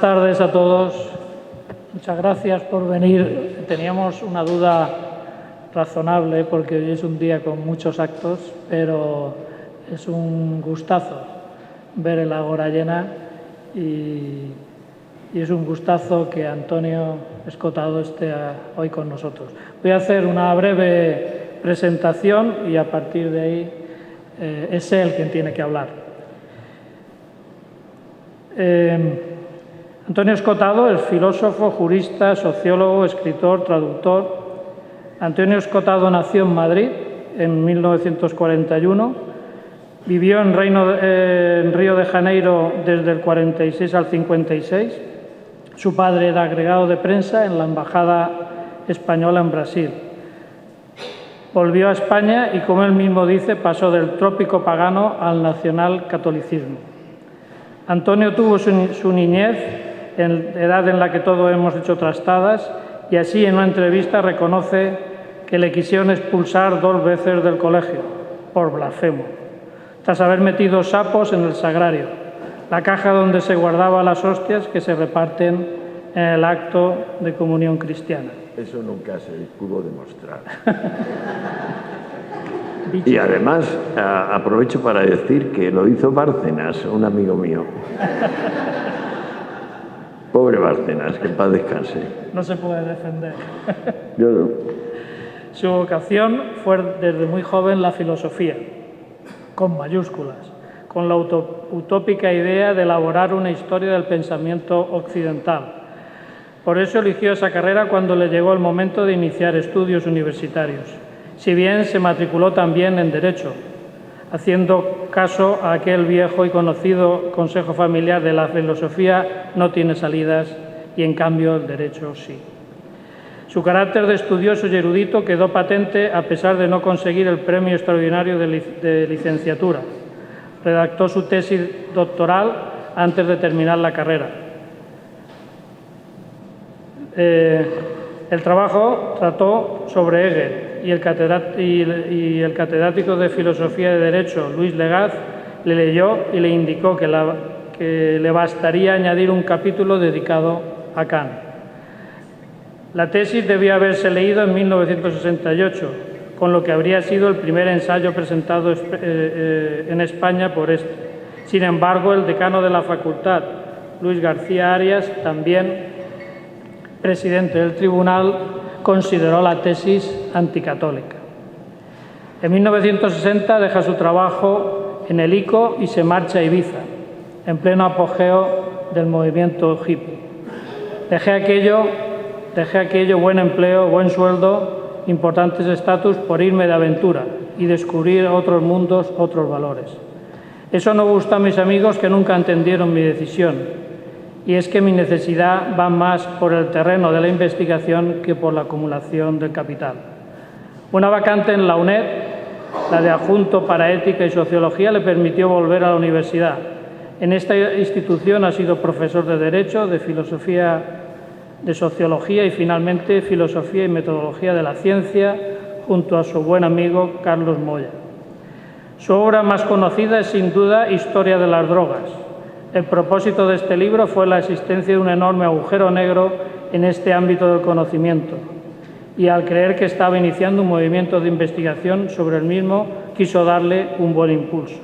tardes a todos. Muchas gracias por venir. Teníamos una duda razonable porque hoy es un día con muchos actos, pero es un gustazo ver el Ágora llena y es un gustazo que Antonio Escotado esté hoy con nosotros. Voy a hacer una breve presentación y a partir de ahí es él quien tiene que hablar. Antonio Escotado es filósofo, jurista, sociólogo, escritor, traductor. Antonio Escotado nació en Madrid en 1941. Vivió en Río de Janeiro desde el 46 al 56. Su padre era agregado de prensa en la Embajada Española en Brasil. Volvió a España y, como él mismo dice, pasó del trópico pagano al nacional catolicismo. Antonio tuvo su niñez en edad en la que todos hemos hecho trastadas y así en una entrevista reconoce que le quisieron expulsar 2 veces del colegio por blasfemo, tras haber metido sapos en el sagrario, la caja donde se guardaban las hostias que se reparten en el acto de comunión cristiana. Eso nunca se pudo demostrar. Y además aprovecho para decir que lo hizo Bárcenas, un amigo mío. Pobre Bárcenas, que en paz descanse. No se puede defender. Yo no. Su vocación fue desde muy joven la filosofía, con mayúsculas, con la utópica idea de elaborar una historia del pensamiento occidental. Por eso eligió esa carrera cuando le llegó el momento de iniciar estudios universitarios, si bien se matriculó también en Derecho, haciendo caso a aquel viejo y conocido consejo familiar de la filosofía no tiene salidas y en cambio el Derecho sí. Su carácter de estudioso y erudito quedó patente a pesar de no conseguir el premio extraordinario de licenciatura. Redactó su tesis doctoral antes de terminar la carrera. El trabajo trató sobre Hegel y el catedrático de Filosofía de Derecho, Luis Legaz, le leyó y le indicó que le bastaría añadir un capítulo dedicado a Kant. La tesis debía haberse leído en 1968, con lo que habría sido el primer ensayo presentado en España por este. Sin embargo, el decano de la facultad, Luis García Arias, también presidente del tribunal, consideró la tesis anticatólica. En 1960 deja su trabajo en el ICO y se marcha a Ibiza, en pleno apogeo del movimiento hippie. Dejé aquello, buen empleo, buen sueldo, importantes estatus por irme de aventura y descubrir otros mundos, otros valores. Eso no gustó a mis amigos que nunca entendieron mi decisión. Y es que mi necesidad va más por el terreno de la investigación que por la acumulación del capital. Una vacante en la UNED, la de adjunto para ética y sociología, le permitió volver a la universidad. En esta institución ha sido profesor de Derecho, de Filosofía, de Sociología y finalmente Filosofía y Metodología de la Ciencia, junto a su buen amigo Carlos Moya. Su obra más conocida es sin duda Historia de las drogas. El propósito de este libro fue la existencia de un enorme agujero negro en este ámbito del conocimiento y al creer que estaba iniciando un movimiento de investigación sobre el mismo, quiso darle un buen impulso.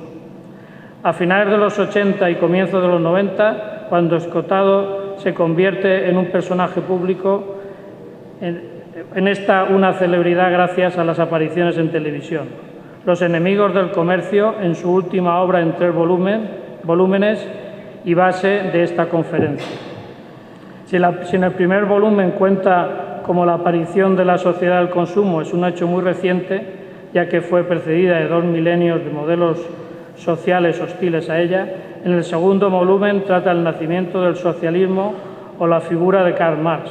A finales de los 80 y comienzos de los 90, cuando Escotado se convierte en un personaje público, una celebridad gracias a las apariciones en televisión. Los enemigos del comercio, en su última obra en 3 volúmenes, y base de esta conferencia. Si en el primer volumen cuenta como la aparición de la sociedad del consumo es un hecho muy reciente, ya que fue precedida de 2 milenios de modelos sociales hostiles a ella, en el segundo volumen trata el nacimiento del socialismo o la figura de Karl Marx.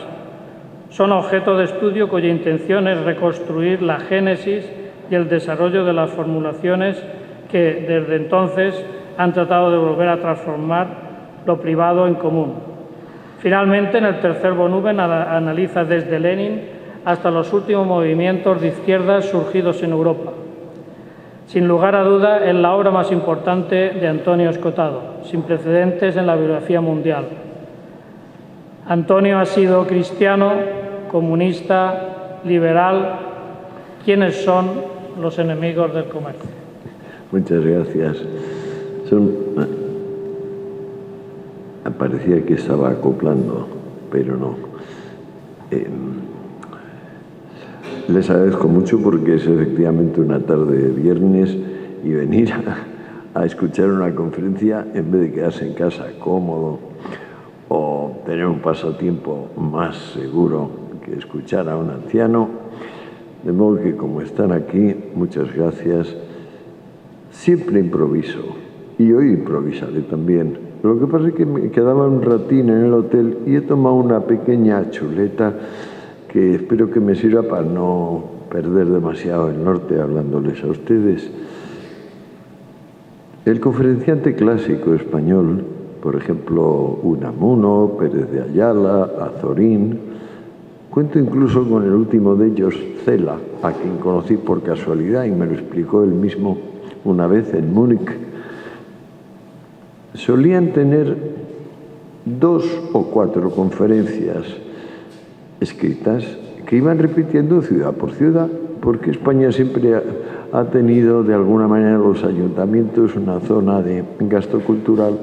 Son objeto de estudio cuya intención es reconstruir la génesis y el desarrollo de las formulaciones que desde entonces han tratado de volver a transformar lo privado en común. Finalmente, en el tercer volumen analiza desde Lenin hasta los últimos movimientos de izquierdas surgidos en Europa. Sin lugar a duda, es la obra más importante de Antonio Escotado, sin precedentes en la biografía mundial. Antonio ha sido cristiano, comunista, liberal. ¿Quiénes son los enemigos del comercio? Muchas gracias. Parecía que estaba acoplando, pero no. Les agradezco mucho porque es efectivamente una tarde de viernes y venir a escuchar una conferencia en vez de quedarse en casa cómodo o tener un pasatiempo más seguro que escuchar a un anciano. De modo que, como están aquí, muchas gracias. Siempre improviso y hoy improvisaré también. Lo que pasa es que me quedaba un ratín en el hotel y he tomado una pequeña chuleta que espero que me sirva para no perder demasiado el norte hablándoles a ustedes. El conferenciante clásico español, por ejemplo, Unamuno, Pérez de Ayala, Azorín, cuento incluso con el último de ellos, Cela, a quien conocí por casualidad y me lo explicó él mismo una vez en Múnich. Solían tener 2 o 4 conferencias escritas que iban repitiendo ciudad por ciudad, porque España siempre ha tenido de alguna manera los ayuntamientos una zona de gasto cultural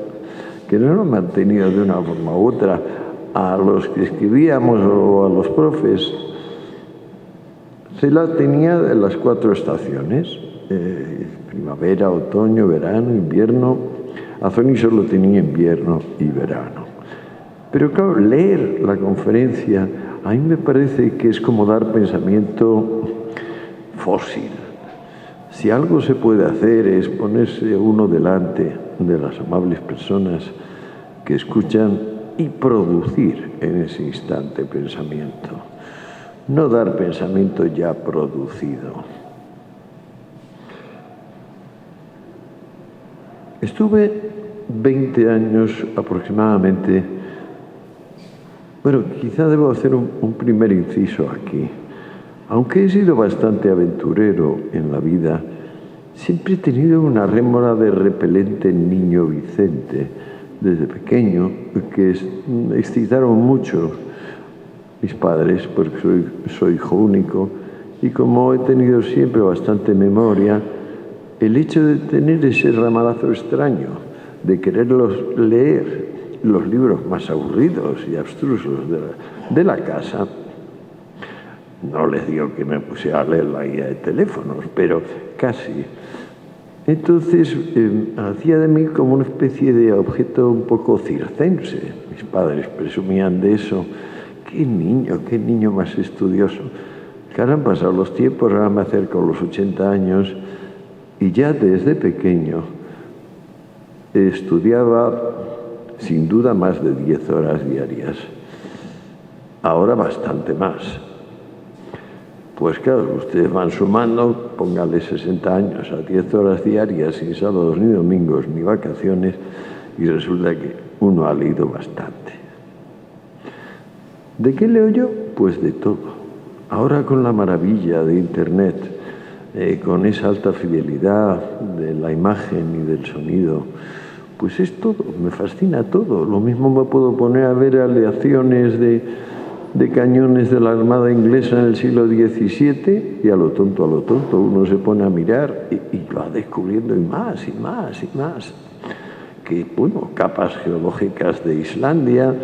que no lo han mantenido de una forma u otra a los que escribíamos o a los profes. Cela tenía de las 4 estaciones, primavera, otoño, verano, invierno. Azorín solo tenía invierno y verano. Pero claro, leer la conferencia a mí me parece que es como dar pensamiento fósil. Si algo se puede hacer es ponerse uno delante de las amables personas que escuchan y producir en ese instante pensamiento. No dar pensamiento ya producido. Estuve 20 años aproximadamente. Bueno, quizá debo hacer un primer inciso aquí. Aunque he sido bastante aventurero en la vida, siempre he tenido una rémora de repelente niño Vicente desde pequeño, que excitaron mucho mis padres, porque soy hijo único, y como he tenido siempre bastante memoria, el hecho de tener ese ramalazo extraño, de quererlos leer los libros más aburridos y abstrusos de la casa, no les digo que me pusiera a leer la guía de teléfonos, pero casi. Entonces, hacía de mí como una especie de objeto un poco circense. Mis padres presumían de eso. Qué niño más estudioso. Que ahora han pasado los tiempos, ahora me acerco a los 80 años, y ya desde pequeño estudiaba sin duda más de 10 horas diarias. Ahora bastante más. Pues claro, ustedes van sumando, póngale 60 años a 10 horas diarias, sin sábados ni domingos ni vacaciones, y resulta que uno ha leído bastante. ¿De qué leo yo? Pues de todo. Ahora con la maravilla de Internet, con esa alta fidelidad de la imagen y del sonido, pues es todo, me fascina todo. Lo mismo me puedo poner a ver aleaciones de cañones de la Armada inglesa en el siglo XVII y a lo tonto uno se pone a mirar y va descubriendo y más. Que, bueno, capas geológicas de Islandia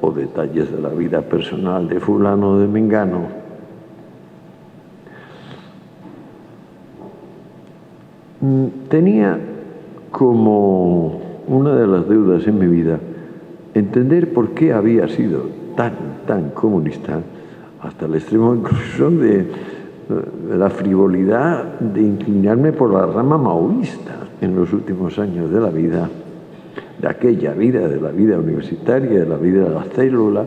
o detalles de la vida personal de fulano o de mengano. Tenía como una de las deudas en mi vida entender por qué había sido tan comunista, hasta el extremo incluso de la frivolidad de inclinarme por la rama maoísta en los últimos años de la vida, de aquella vida, de la vida universitaria, de la vida de la célula,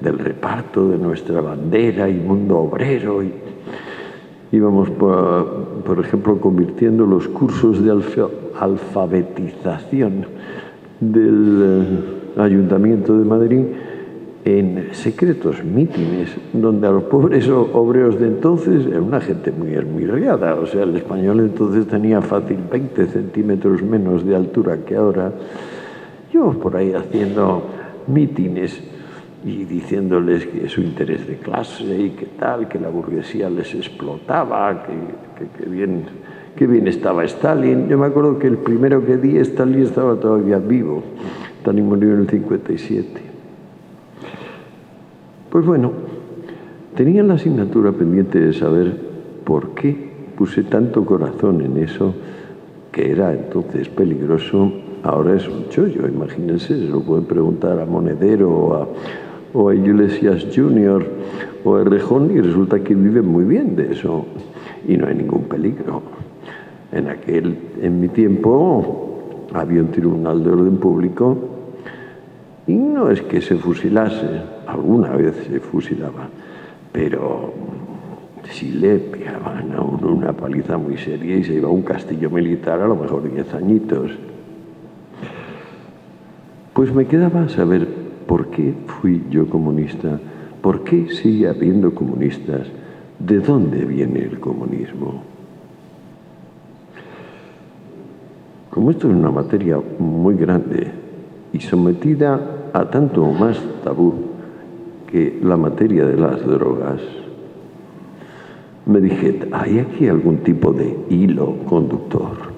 del reparto de nuestra bandera y mundo obrero. Y íbamos, por ejemplo, convirtiendo los cursos de alfabetización del Ayuntamiento de Madrid en secretos mítines, donde a los pobres obreros de entonces era una gente muy esmirriada. O sea, el español entonces tenía fácil 20 centímetros menos de altura que ahora. Yo por ahí haciendo mítines y diciéndoles que su interés de clase y que tal, que la burguesía les explotaba, que bien estaba Stalin. Yo me acuerdo que el primero que di, Stalin estaba todavía vivo. Stalin murió en el 57. Pues bueno, tenía la asignatura pendiente de saber por qué puse tanto corazón en eso, que era entonces peligroso, ahora es un chollo. Imagínense, se lo pueden preguntar a Monedero o a Iglesias Jr. o a Rejón y resulta que viven muy bien de eso y no hay ningún peligro. En mi tiempo había un tribunal de orden público y no es que se fusilase, alguna vez se fusilaba, pero si le pegaban a uno una paliza muy seria y se iba a un castillo militar, a lo mejor 10 añitos. Pues me quedaba saber por qué fui yo comunista, por qué sigue habiendo comunistas, de dónde viene el comunismo. Como esto es una materia muy grande y sometida a tanto o más tabú que la materia de las drogas, me dije, ¿hay aquí algún tipo de hilo conductor?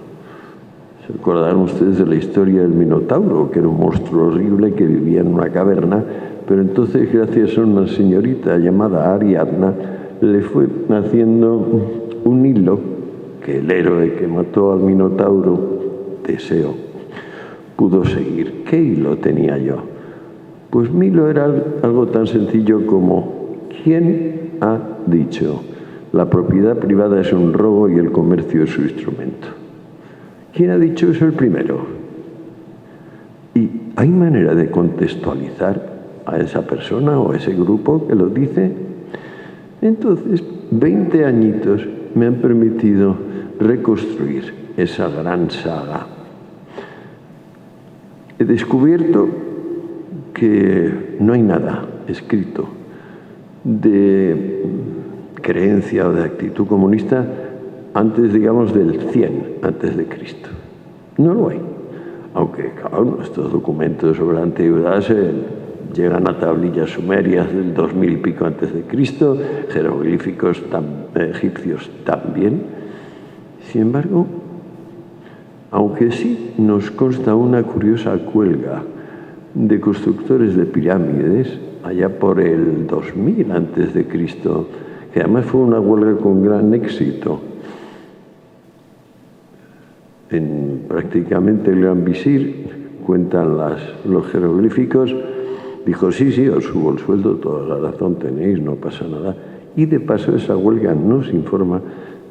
¿Se acordarán ustedes de la historia del Minotauro, que era un monstruo horrible que vivía en una caverna, pero entonces, gracias a una señorita llamada Ariadna, le fue haciendo un hilo que el héroe que mató al Minotauro, Teseo, pudo seguir? ¿Qué hilo tenía yo? Pues mi hilo era algo tan sencillo como: ¿quién ha dicho la propiedad privada es un robo y el comercio es su instrumento? ¿Quién ha dicho eso el primero? ¿Y hay manera de contextualizar a esa persona o a ese grupo que lo dice? Entonces, 20 añitos me han permitido reconstruir esa gran saga. He descubierto que no hay nada escrito de creencia o de actitud comunista antes, digamos, del 100 antes de Cristo. No lo hay. Aunque, claro, estos documentos sobre la antigüedad llegan a tablillas sumerias del 2000 y pico antes de Cristo, jeroglíficos egipcios también. Sin embargo, aunque sí nos consta una curiosa cuelga de constructores de pirámides allá por el 2000 antes de Cristo, que además fue una huelga con gran éxito. En prácticamente el Gran Visir, cuentan los jeroglíficos, dijo: sí, os subo el sueldo, toda la razón tenéis, no pasa nada. Y de paso esa huelga nos informa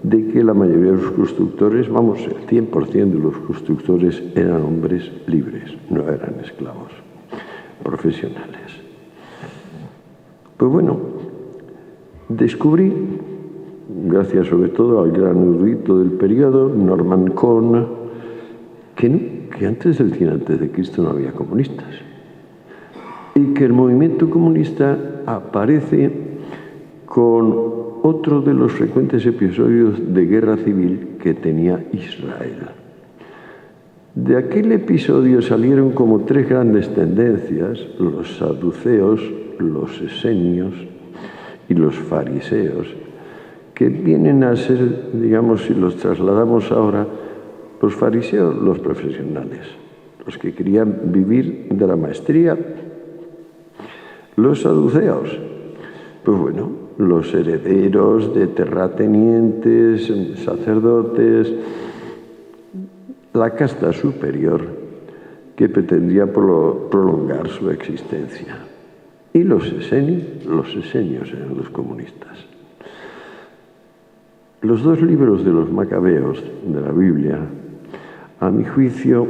de que la mayoría de los constructores, vamos, el 100% de los constructores eran hombres libres, no eran esclavos profesionales. Pues bueno, descubrí, gracias sobre todo al gran erudito del periodo, Norman Cohn, que antes del 100 antes de Cristo no había comunistas y que el movimiento comunista aparece con otro de los frecuentes episodios de guerra civil que tenía Israel. De aquel episodio salieron como 3 grandes tendencias: los saduceos, los esenios y los fariseos, que vienen a ser, digamos, si los trasladamos ahora, los fariseos, los profesionales, los que querían vivir de la maestría. Los saduceos, pues bueno, los herederos de terratenientes, sacerdotes, la casta superior que pretendía prolongar su existencia. Y los esenios eran los comunistas. Los 2 libros de los Macabeos de la Biblia, a mi juicio,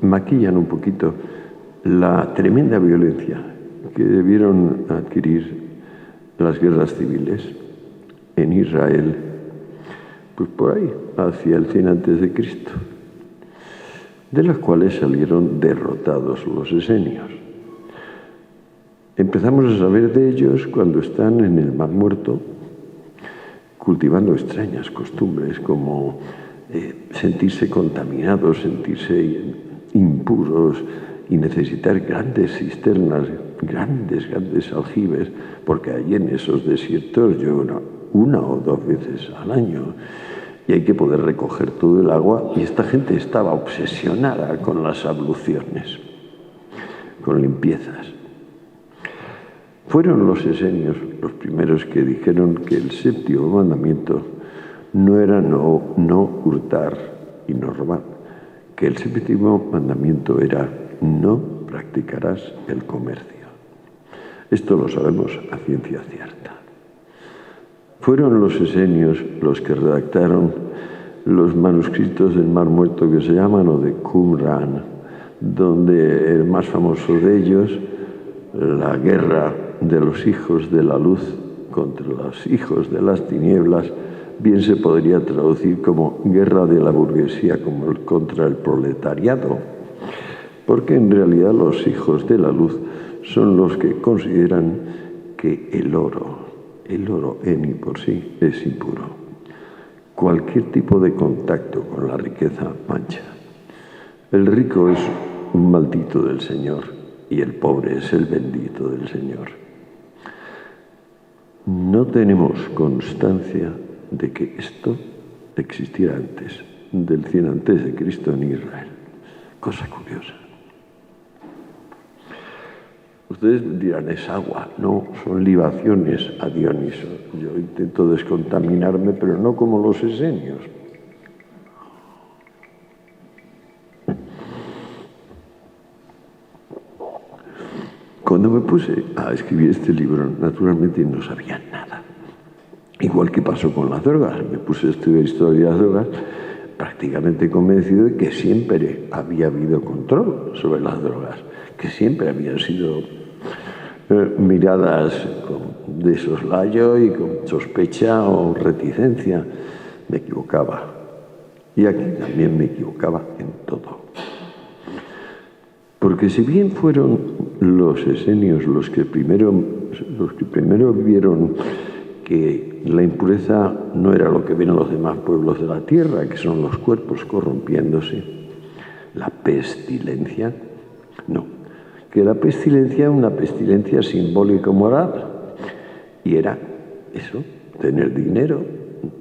maquillan un poquito la tremenda violencia que debieron adquirir las guerras civiles en Israel, pues por ahí, hacia el 100 antes de Cristo, de las cuales salieron derrotados los esenios. Empezamos a saber de ellos cuando están en el Mar Muerto, cultivando extrañas costumbres como sentirse contaminados, sentirse impuros y necesitar grandes cisternas, grandes aljibes, porque allí en esos desiertos llueve una o dos veces al año y hay que poder recoger todo el agua, y esta gente estaba obsesionada con las abluciones, con limpiezas. Fueron los esenios los primeros que dijeron que el séptimo mandamiento no era no hurtar y no robar, que el séptimo mandamiento era no practicarás el comercio. Esto lo sabemos a ciencia cierta. Fueron los esenios los que redactaron los manuscritos del Mar Muerto que se llaman o de Qumran, donde el más famoso de ellos, la guerra de los hijos de la luz contra los hijos de las tinieblas, bien se podría traducir como guerra de la burguesía contra el proletariado, porque en realidad los hijos de la luz son los que consideran que el oro en y por sí es impuro. Cualquier tipo de contacto con la riqueza mancha. El rico es un maldito del Señor y el pobre es el bendito del Señor. No tenemos constancia de que esto existiera antes del 100 antes de Cristo en Israel. Cosa curiosa. Ustedes dirán, es agua. No, son libaciones a Dioniso. Yo intento descontaminarme, pero no como los esenios. Cuando me puse a escribir este libro, naturalmente no sabía nada. Igual que pasó con las drogas. Me puse a estudiar historia de las drogas, prácticamente convencido de que siempre había habido control sobre las drogas, que siempre habían sido miradas de soslayo y con sospecha o reticencia. Me equivocaba. Y aquí también me equivocaba en todo. Porque si bien fueron los esenios los que primero vieron que la impureza no era lo que ven los demás pueblos de la tierra, que son los cuerpos corrompiéndose, la pestilencia, no, que la pestilencia era una pestilencia simbólico-moral, y era eso, tener dinero,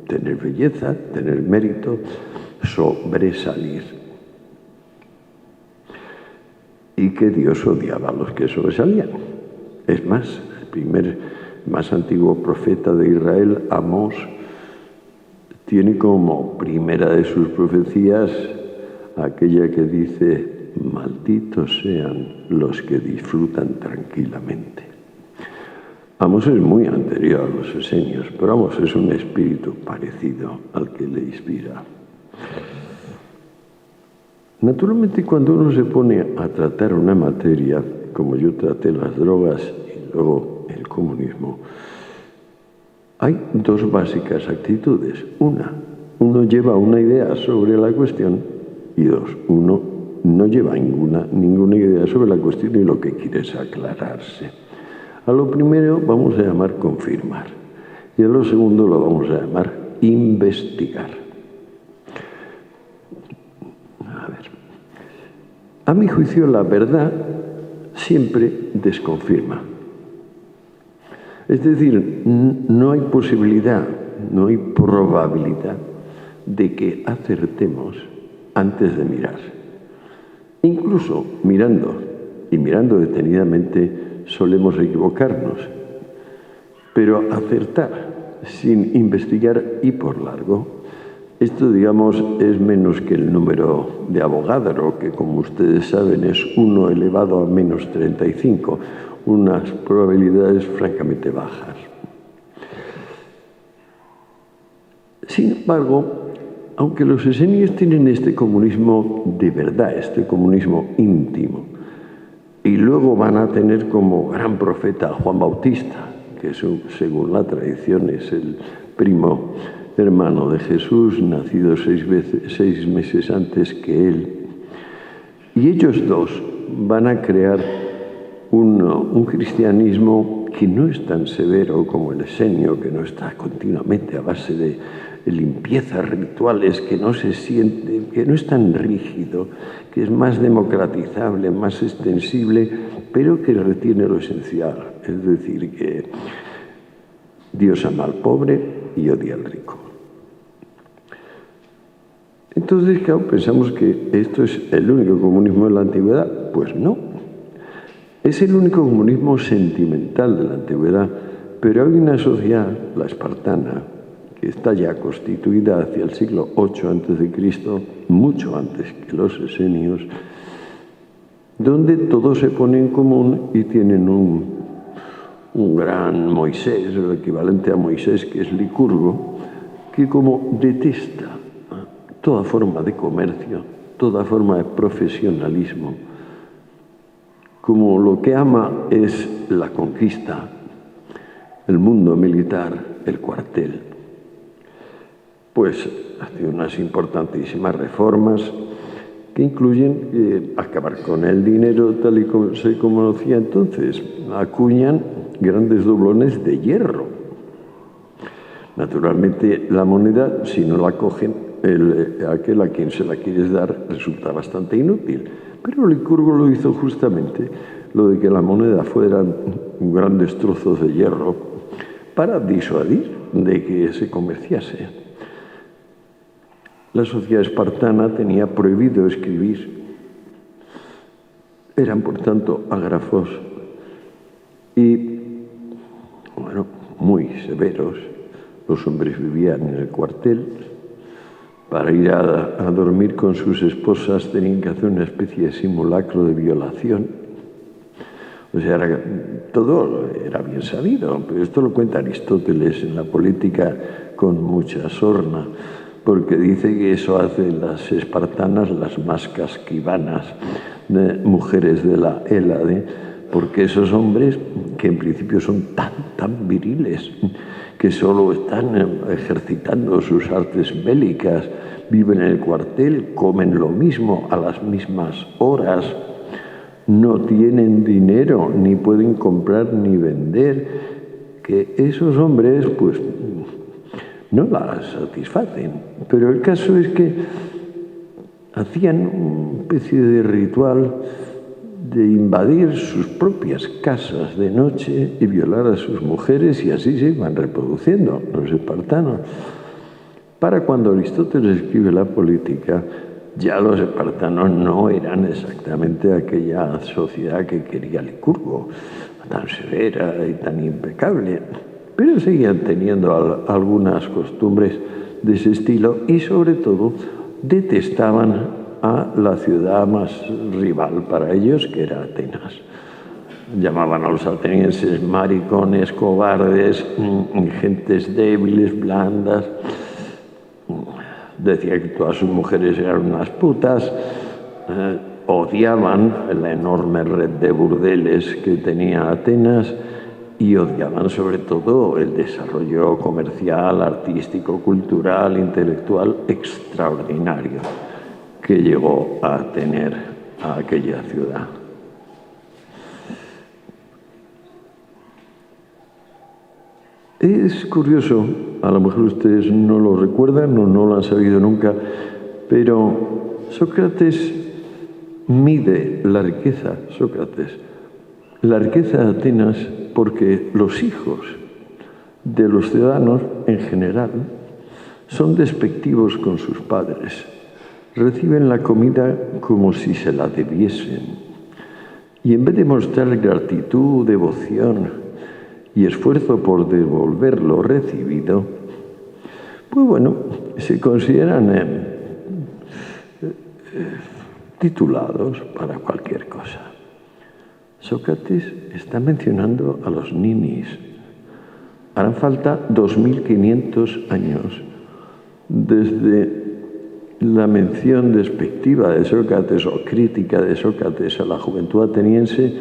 tener belleza, tener mérito, sobresalir. Y que Dios odiaba a los que sobresalían. Es más, el primer más antiguo profeta de Israel, Amós, tiene como primera de sus profecías aquella que dice: malditos sean los que disfrutan tranquilamente. Amós es muy anterior a los esenios, pero Amós es un espíritu parecido al que le inspira. Naturalmente, cuando uno se pone a tratar una materia, como yo traté las drogas y luego el comunismo, hay dos básicas actitudes. Uno lleva una idea sobre la cuestión, y dos, uno no lleva ninguna idea sobre la cuestión y lo que quiere es aclararse. A lo primero vamos a llamar confirmar, y a lo segundo lo vamos a llamar investigar. A mi juicio, la verdad siempre desconfirma. Es decir, no hay posibilidad, no hay probabilidad de que acertemos antes de mirar. Incluso mirando detenidamente, solemos equivocarnos. Pero acertar sin investigar y por largo, esto, digamos, es menos que el número de Avogadro, que, como ustedes saben, es 1 elevado a menos 35, unas probabilidades francamente bajas. Sin embargo, aunque los esenios tienen este comunismo de verdad, este comunismo íntimo, y luego van a tener como gran profeta a Juan Bautista, que según la tradición es el primo hermano de Jesús, nacido 6 meses antes que él. Y ellos dos van a crear un cristianismo que no es tan severo como el esenio, que no está continuamente a base de limpiezas rituales, que no se siente, que no es tan rígido, que es más democratizable, más extensible, pero que retiene lo esencial, es decir, que Dios ama al pobre y odia al rico. Entonces, claro, pensamos que esto es el único comunismo de la antigüedad. Pues no. Es el único comunismo sentimental de la antigüedad, pero hay una sociedad, la espartana, que está ya constituida hacia el siglo VIII a.C., mucho antes que los esenios, donde todo se pone en común y tienen un gran Moisés, el equivalente a Moisés, que es Licurgo, que como detesta toda forma de comercio, toda forma de profesionalismo, como lo que ama es la conquista, el mundo militar, el cuartel, pues hace unas importantísimas reformas que incluyen acabar con el dinero tal y como se conocía entonces. Acuñan grandes doblones de hierro. Naturalmente, la moneda, si no la cogen, aquel a quien se la quieres dar resulta bastante inútil. Pero Licurgo lo hizo justamente, lo de que la moneda fueran grandes trozos de hierro para disuadir de que se comerciase. La sociedad espartana tenía prohibido escribir. Eran, por tanto, ágrafos y, bueno, muy severos. Los hombres vivían en el cuartel. Para ir a dormir con sus esposas tenían que hacer una especie de simulacro de violación. O sea, todo era bien sabido, pero esto lo cuenta Aristóteles en la Política con mucha sorna, porque dice que eso hacen las espartanas las más casquivanas, mujeres de la Hélade, porque esos hombres, que en principio son tan viriles, que solo están ejercitando sus artes bélicas, viven en el cuartel, comen lo mismo a las mismas horas, no tienen dinero, ni pueden comprar ni vender, que esos hombres pues no las satisfacen. Pero el caso es que hacían una especie de ritual de invadir sus propias casas de noche y violar a sus mujeres, y así se iban reproduciendo los espartanos. Para cuando Aristóteles escribe la Política, ya los espartanos no eran exactamente aquella sociedad que quería Licurgo, tan severa y tan impecable, pero seguían teniendo algunas costumbres de ese estilo y sobre todo detestaban a la ciudad más rival para ellos, que era Atenas. Llamaban a los atenienses maricones, cobardes, gentes débiles, blandas. Decía que todas sus mujeres eran unas putas. Odiaban la enorme red de burdeles que tenía Atenas y odiaban sobre todo el desarrollo comercial, artístico, cultural, intelectual extraordinario que llegó a tener a aquella ciudad. Es curioso, a lo mejor ustedes no lo recuerdan o no lo han sabido nunca, pero Sócrates mide la riqueza, la riqueza de Atenas, porque los hijos de los ciudadanos en general son despectivos con sus padres. Reciben la comida como si se la debiesen. Y en vez de mostrar gratitud, devoción y esfuerzo por devolver lo recibido, pues bueno, se consideran titulados para cualquier cosa. Sócrates está mencionando a los ninis. Harán falta 2500 años desde la mención despectiva de Sócrates o crítica de Sócrates a la juventud ateniense.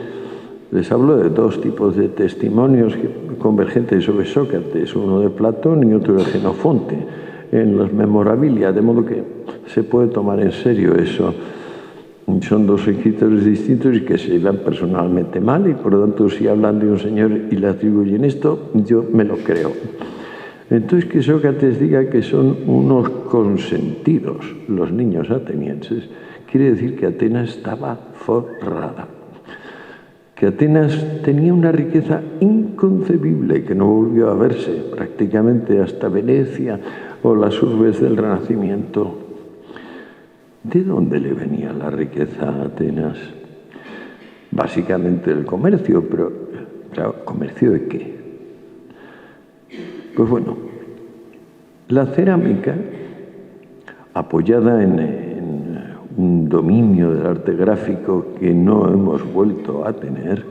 Les hablo de dos tipos de testimonios convergentes sobre Sócrates, uno de Platón y otro de Jenofonte, en las Memorabilia, de modo que se puede tomar en serio eso. Son dos escritores distintos y que se llevan personalmente mal, y por lo tanto si hablan de un señor y le atribuyen esto, yo me lo creo. Entonces, que Sócrates diga que son unos consentidos los niños atenienses, quiere decir que Atenas estaba forrada, que Atenas tenía una riqueza inconcebible que no volvió a verse prácticamente hasta Venecia o las urbes del Renacimiento. ¿De dónde le venía la riqueza a Atenas? Básicamente del comercio, pero claro, ¿comercio de qué? Pues bueno, la cerámica, apoyada en un dominio del arte gráfico que no hemos vuelto a tener,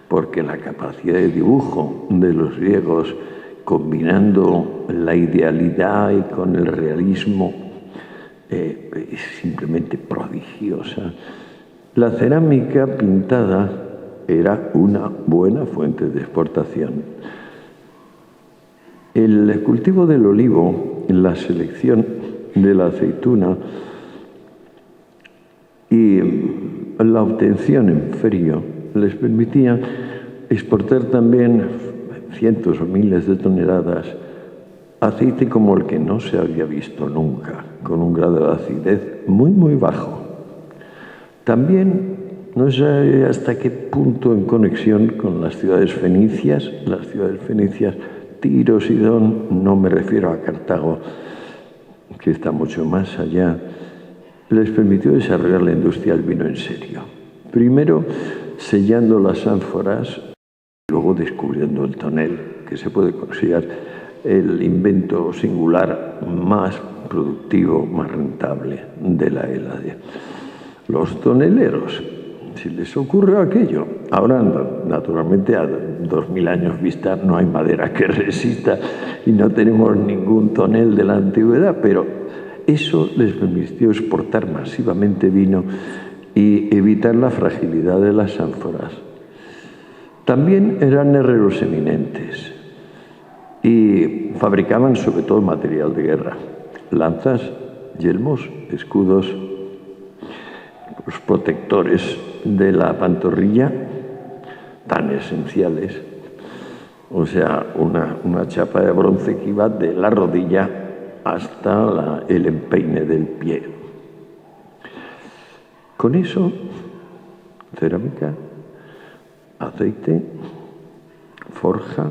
porque la capacidad de dibujo de los griegos, combinando la idealidad y con el realismo, es simplemente prodigiosa. La cerámica pintada era una buena fuente de exportación. El cultivo del olivo, la selección de la aceituna y la obtención en frío les permitía exportar también cientos o miles de toneladas aceite como el que no se había visto nunca, con un grado de acidez muy, muy bajo. También, no sé hasta qué punto en conexión con las ciudades fenicias, Tiro, Sidón, no me refiero a Cartago, que está mucho más allá, les permitió desarrollar la industria del vino en serio. Primero sellando las ánforas, luego descubriendo el tonel, que se puede considerar el invento singular más productivo, más rentable de la Hélade. Los toneleros, si les ocurre aquello, ahora naturalmente a 2000 años vista no hay madera que resista y no tenemos ningún tonel de la antigüedad, pero eso les permitió exportar masivamente vino y evitar la fragilidad de las ánforas. También eran herreros eminentes y fabricaban sobre todo material de guerra, lanzas, yelmos, escudos, los protectores de la pantorrilla, tan esenciales, o sea, una chapa de bronce que iba de la rodilla hasta el empeine del pie. Con eso, cerámica, aceite, forja,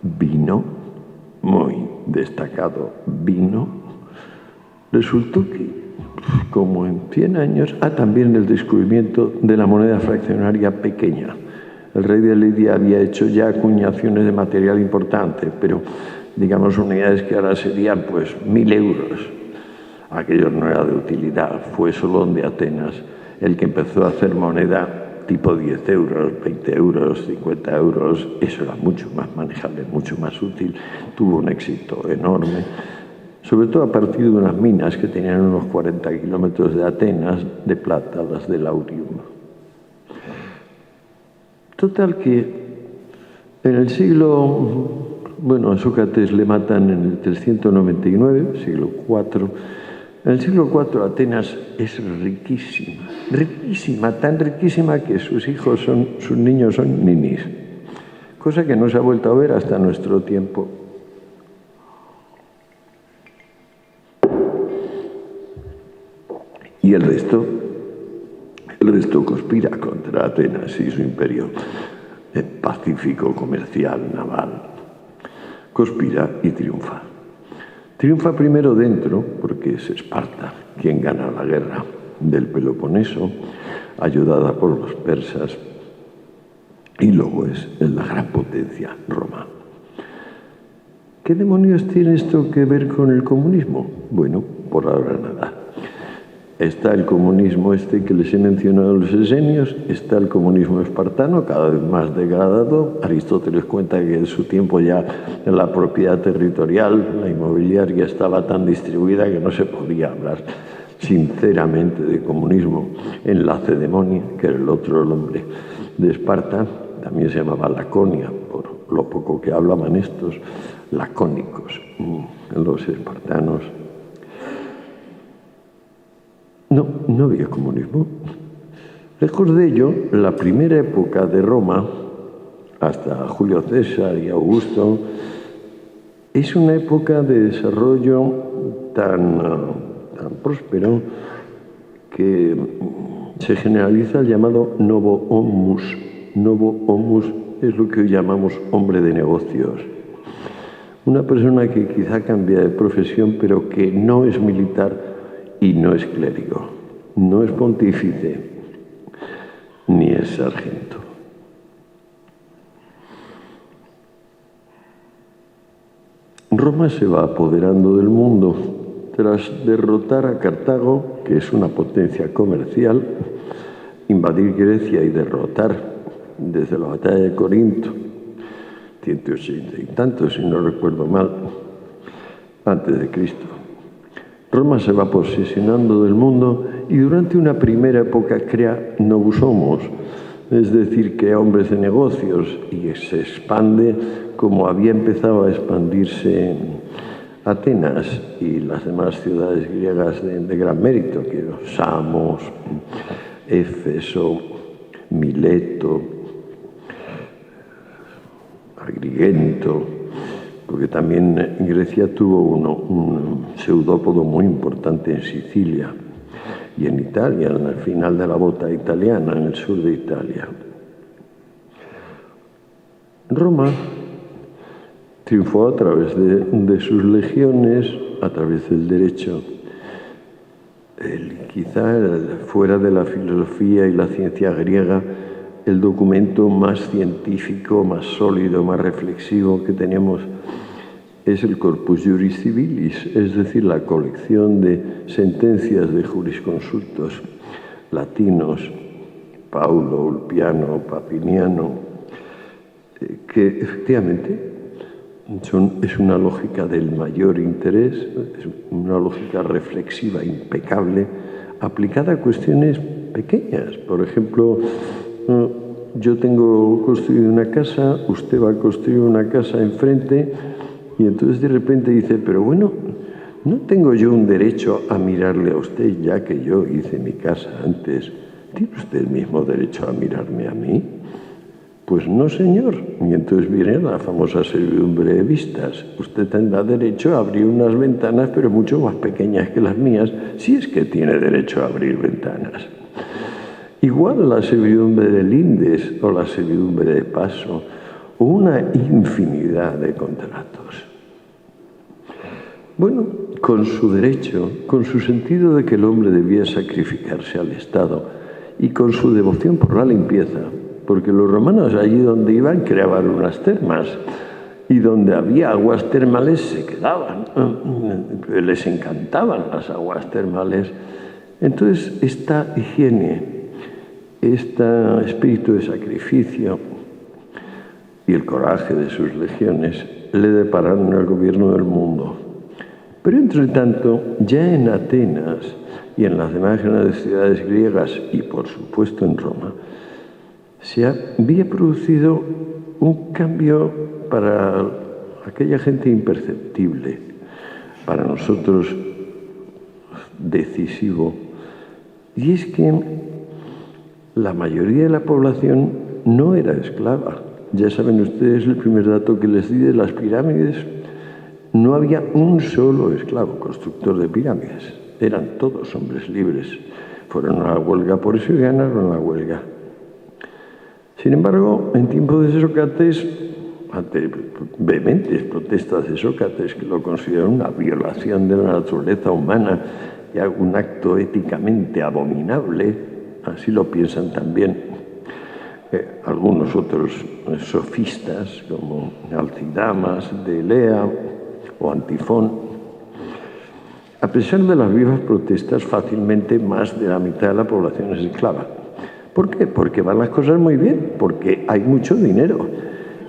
vino, muy destacado vino. Resultó que, como en 100 años, también el descubrimiento de la moneda fraccionaria pequeña. El rey de Lidia había hecho ya acuñaciones de material importante, pero, digamos, unidades que ahora serían, pues, 1000 euros. Aquello no era de utilidad, fue Solón de Atenas el que empezó a hacer moneda tipo 10 euros, 20 euros, 50 euros. Eso era mucho más manejable, mucho más útil. Tuvo un éxito enorme, sobre todo a partir de unas minas que tenían unos 40 kilómetros de Atenas de plata, las de Laurium. Total que en el a Sócrates le matan en el 399, siglo IV. En el siglo IV Atenas es riquísima, riquísima, tan riquísima que sus niños son ninis, cosa que no se ha vuelto a ver hasta nuestro tiempo. Y el resto conspira contra Atenas y su imperio pacífico, comercial, naval. Conspira y triunfa. Triunfa primero dentro, porque es Esparta quien gana la guerra del Peloponeso, ayudada por los persas, y luego es la gran potencia, Roma. ¿Qué demonios tiene esto que ver con el comunismo? Bueno, por ahora nada. Está el comunismo que les he mencionado, los esenios, está el comunismo espartano, cada vez más degradado. Aristóteles cuenta que en su tiempo ya la propiedad territorial, la inmobiliaria, estaba tan distribuida que no se podía hablar sinceramente de comunismo. En Lacedemonia, que era el otro nombre de Esparta, también se llamaba Laconia, por lo poco que hablaban estos lacónicos, los espartanos. No había comunismo. Lejos de ello, la primera época de Roma, hasta Julio César y Augusto, es una época de desarrollo tan próspero que se generaliza el llamado novo homus. Novo homus es lo que hoy llamamos hombre de negocios. Una persona que quizá cambia de profesión, pero que no es militar y no es clérigo, no es pontífice, ni es sargento. Roma se va apoderando del mundo tras derrotar a Cartago, que es una potencia comercial, invadir Grecia y derrotar desde la batalla de Corinto, 180 y tantos, si no recuerdo mal, antes de Cristo. Roma se va posesionando del mundo y durante una primera época crea novus homos, es decir, crea hombres de negocios y se expande como había empezado a expandirse Atenas y las demás ciudades griegas de gran mérito, que Samos, Éfeso, Mileto, Agrigento, porque también Grecia tuvo un pseudópodo muy importante en Sicilia y en Italia, en el final de la bota italiana, en el sur de Italia. Roma triunfó a través de sus legiones, a través del derecho. Quizá fuera de la filosofía y la ciencia griega, el documento más científico, más sólido, más reflexivo que tenemos es el Corpus Juris Civilis, es decir, la colección de sentencias de jurisconsultos latinos, Paulo, Ulpiano, Papiniano, que efectivamente es una lógica del mayor interés, es una lógica reflexiva impecable, aplicada a cuestiones pequeñas. Por ejemplo, yo tengo construido una casa, usted va a construir una casa enfrente y entonces de repente dice, pero bueno, ¿no tengo yo un derecho a mirarle a usted ya que yo hice mi casa antes? ¿Tiene usted el mismo derecho a mirarme a mí? Pues no, señor. Y entonces viene la famosa servidumbre de vistas. Usted tendrá derecho a abrir unas ventanas, pero mucho más pequeñas que las mías, si es que tiene derecho a abrir ventanas. Igual la servidumbre de lindes o la servidumbre de paso, o una infinidad de contratos. Bueno, con su derecho, con su sentido de que el hombre debía sacrificarse al Estado y con su devoción por la limpieza, porque los romanos allí donde iban creaban unas termas y donde había aguas termales se quedaban, les encantaban las aguas termales. Entonces esta higiene, este espíritu de sacrificio y el coraje de sus legiones le depararon el gobierno del mundo. Pero entre tanto, ya en Atenas y en las demás grandes ciudades griegas y por supuesto en Roma, se había producido un cambio para aquella gente imperceptible, para nosotros decisivo, y es que la mayoría de la población no era esclava. Ya saben ustedes el primer dato que les di de las pirámides. No había un solo esclavo constructor de pirámides. Eran todos hombres libres. Fueron a la huelga por eso y ganaron la huelga. Sin embargo, en tiempos de Sócrates, ante vehementes protestas de Sócrates, que lo consideraron una violación de la naturaleza humana y un acto éticamente abominable, así lo piensan también algunos otros sofistas como Alcidamas de Elea o Antifón. A pesar de las vivas protestas, fácilmente más de la mitad de la población es esclava. ¿Por qué? Porque van las cosas muy bien, porque hay mucho dinero.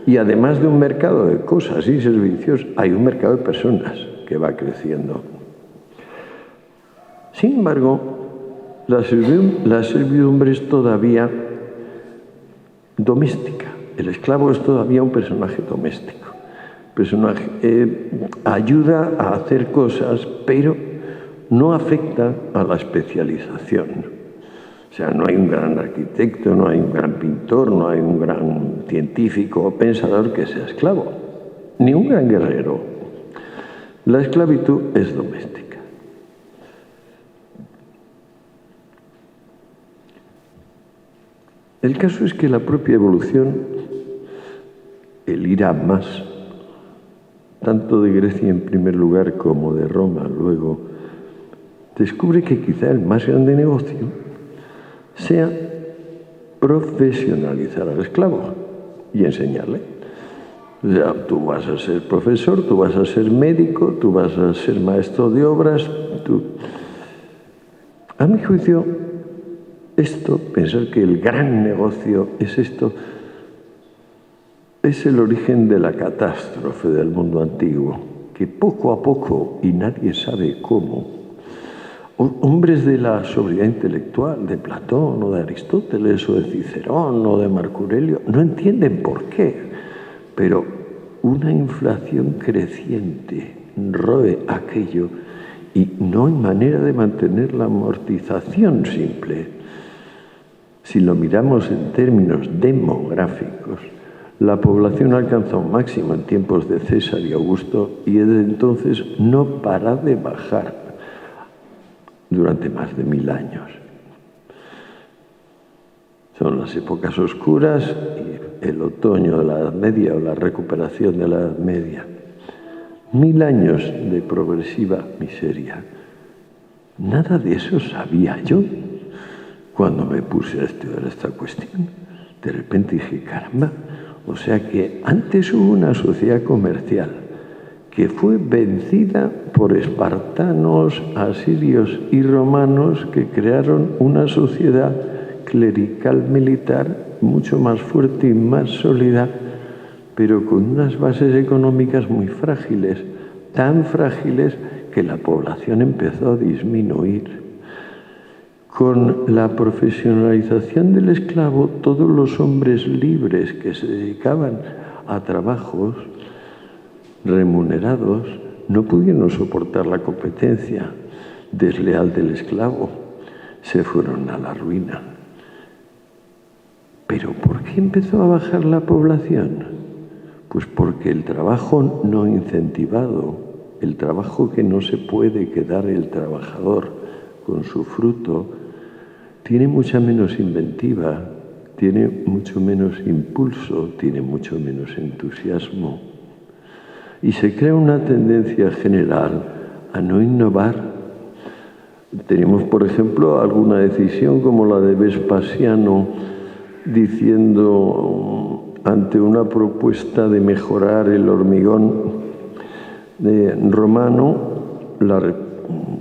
Y además de un mercado de cosas y servicios, hay un mercado de personas que va creciendo. Sin embargo, la servidumbre es todavía doméstica. El esclavo es todavía un personaje doméstico. Ayuda a hacer cosas, pero no afecta a la especialización. O sea, no hay un gran arquitecto, no hay un gran pintor, no hay un gran científico o pensador que sea esclavo, ni un gran guerrero. La esclavitud es doméstica. El caso es que la propia evolución, el ir a más, tanto de Grecia en primer lugar como de Roma luego, descubre que quizá el más grande negocio sea profesionalizar al esclavo y enseñarle. O sea, tú vas a ser profesor, tú vas a ser médico, tú vas a ser maestro de obras. A mi juicio, pensar que el gran negocio es esto, es el origen de la catástrofe del mundo antiguo, que poco a poco, y nadie sabe cómo, hombres de la sobriedad intelectual, de Platón o de Aristóteles o de Cicerón o de Marco Aurelio, no entienden por qué, pero una inflación creciente roe aquello y no hay manera de mantener la amortización simple. Si lo miramos en términos demográficos, la población alcanza un máximo en tiempos de César y Augusto y desde entonces no para de bajar durante más de 1000 años. Son las épocas oscuras y el otoño de la Edad Media o la recuperación de la Edad Media. 1000 años de progresiva miseria. Nada de eso sabía yo cuando me puse a estudiar esta cuestión. De repente dije, caramba, o sea que antes hubo una sociedad comercial que fue vencida por espartanos, asirios y romanos que crearon una sociedad clerical militar mucho más fuerte y más sólida, pero con unas bases económicas muy frágiles, tan frágiles que la población empezó a disminuir. Con la profesionalización del esclavo, todos los hombres libres que se dedicaban a trabajos remunerados no pudieron soportar la competencia desleal del esclavo, se fueron a la ruina. ¿Pero por qué empezó a bajar la población? Pues porque el trabajo no incentivado, el trabajo que no se puede quedar el trabajador con su fruto, tiene mucha menos inventiva, tiene mucho menos impulso, tiene mucho menos entusiasmo. Y se crea una tendencia general a no innovar. Tenemos, por ejemplo, alguna decisión como la de Vespasiano diciendo ante una propuesta de mejorar el hormigón romano,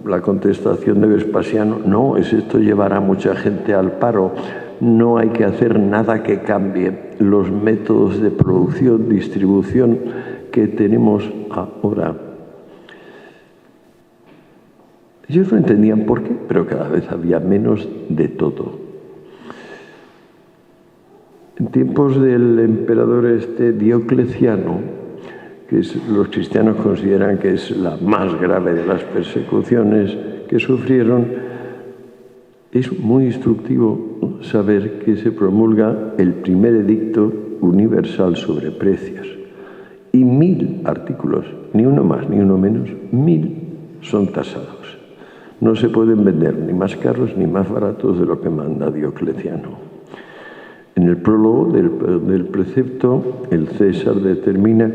la contestación de Vespasiano, no, esto llevará a mucha gente al paro, no hay que hacer nada que cambie los métodos de producción, distribución que tenemos ahora. Ellos no entendían por qué, pero cada vez había menos de todo. En tiempos del emperador Diocleciano, que los cristianos consideran que es la más grave de las persecuciones que sufrieron, es muy instructivo saber que se promulga el primer edicto universal sobre precios. Y 1000 artículos, ni uno más ni uno menos, 1000 son tasados. No se pueden vender ni más caros ni más baratos de lo que manda Diocleciano. En el prólogo del precepto, el César determina: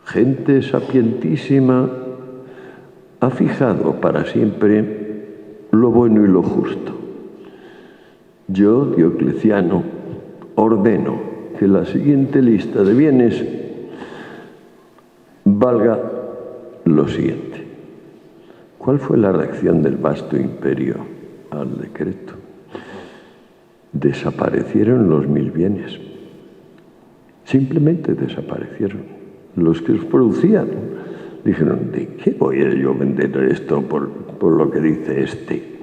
gente sapientísima ha fijado para siempre lo bueno y lo justo. Yo, Diocleciano, ordeno que la siguiente lista de bienes valga lo siguiente. ¿Cuál fue la reacción del vasto imperio al decreto? Desaparecieron los 1000 bienes. Simplemente desaparecieron. Los que los producían dijeron, ¿de qué voy a yo vender esto por lo que dice este?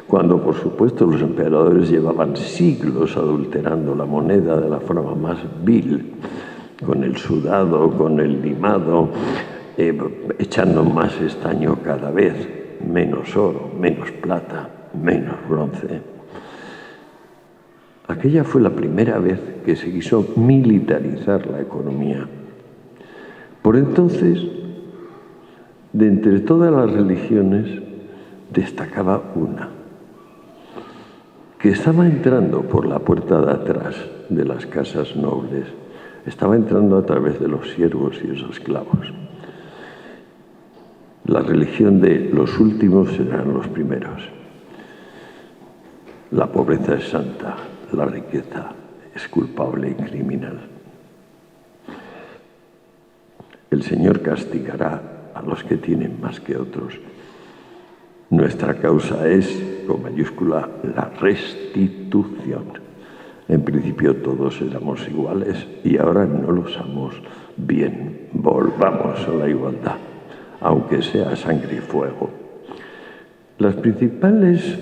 Cuando, por supuesto, los emperadores llevaban siglos adulterando la moneda de la forma más vil, con el sudado, con el limado, echando más estaño cada vez, menos oro, menos plata. menos bronce. Aquella fue la primera vez que se quiso militarizar la economía. Por entonces, de entre todas las religiones, destacaba una, que estaba entrando por la puerta de atrás de las casas nobles, estaba entrando a través de los siervos y los esclavos. La religión de los últimos serán los primeros. La pobreza es santa, la riqueza es culpable y criminal. El Señor castigará a los que tienen más que otros. Nuestra causa es, con mayúscula, la restitución. En principio todos éramos iguales y ahora no lo somos. Bien, volvamos a la igualdad, aunque sea sangre y fuego. Las principales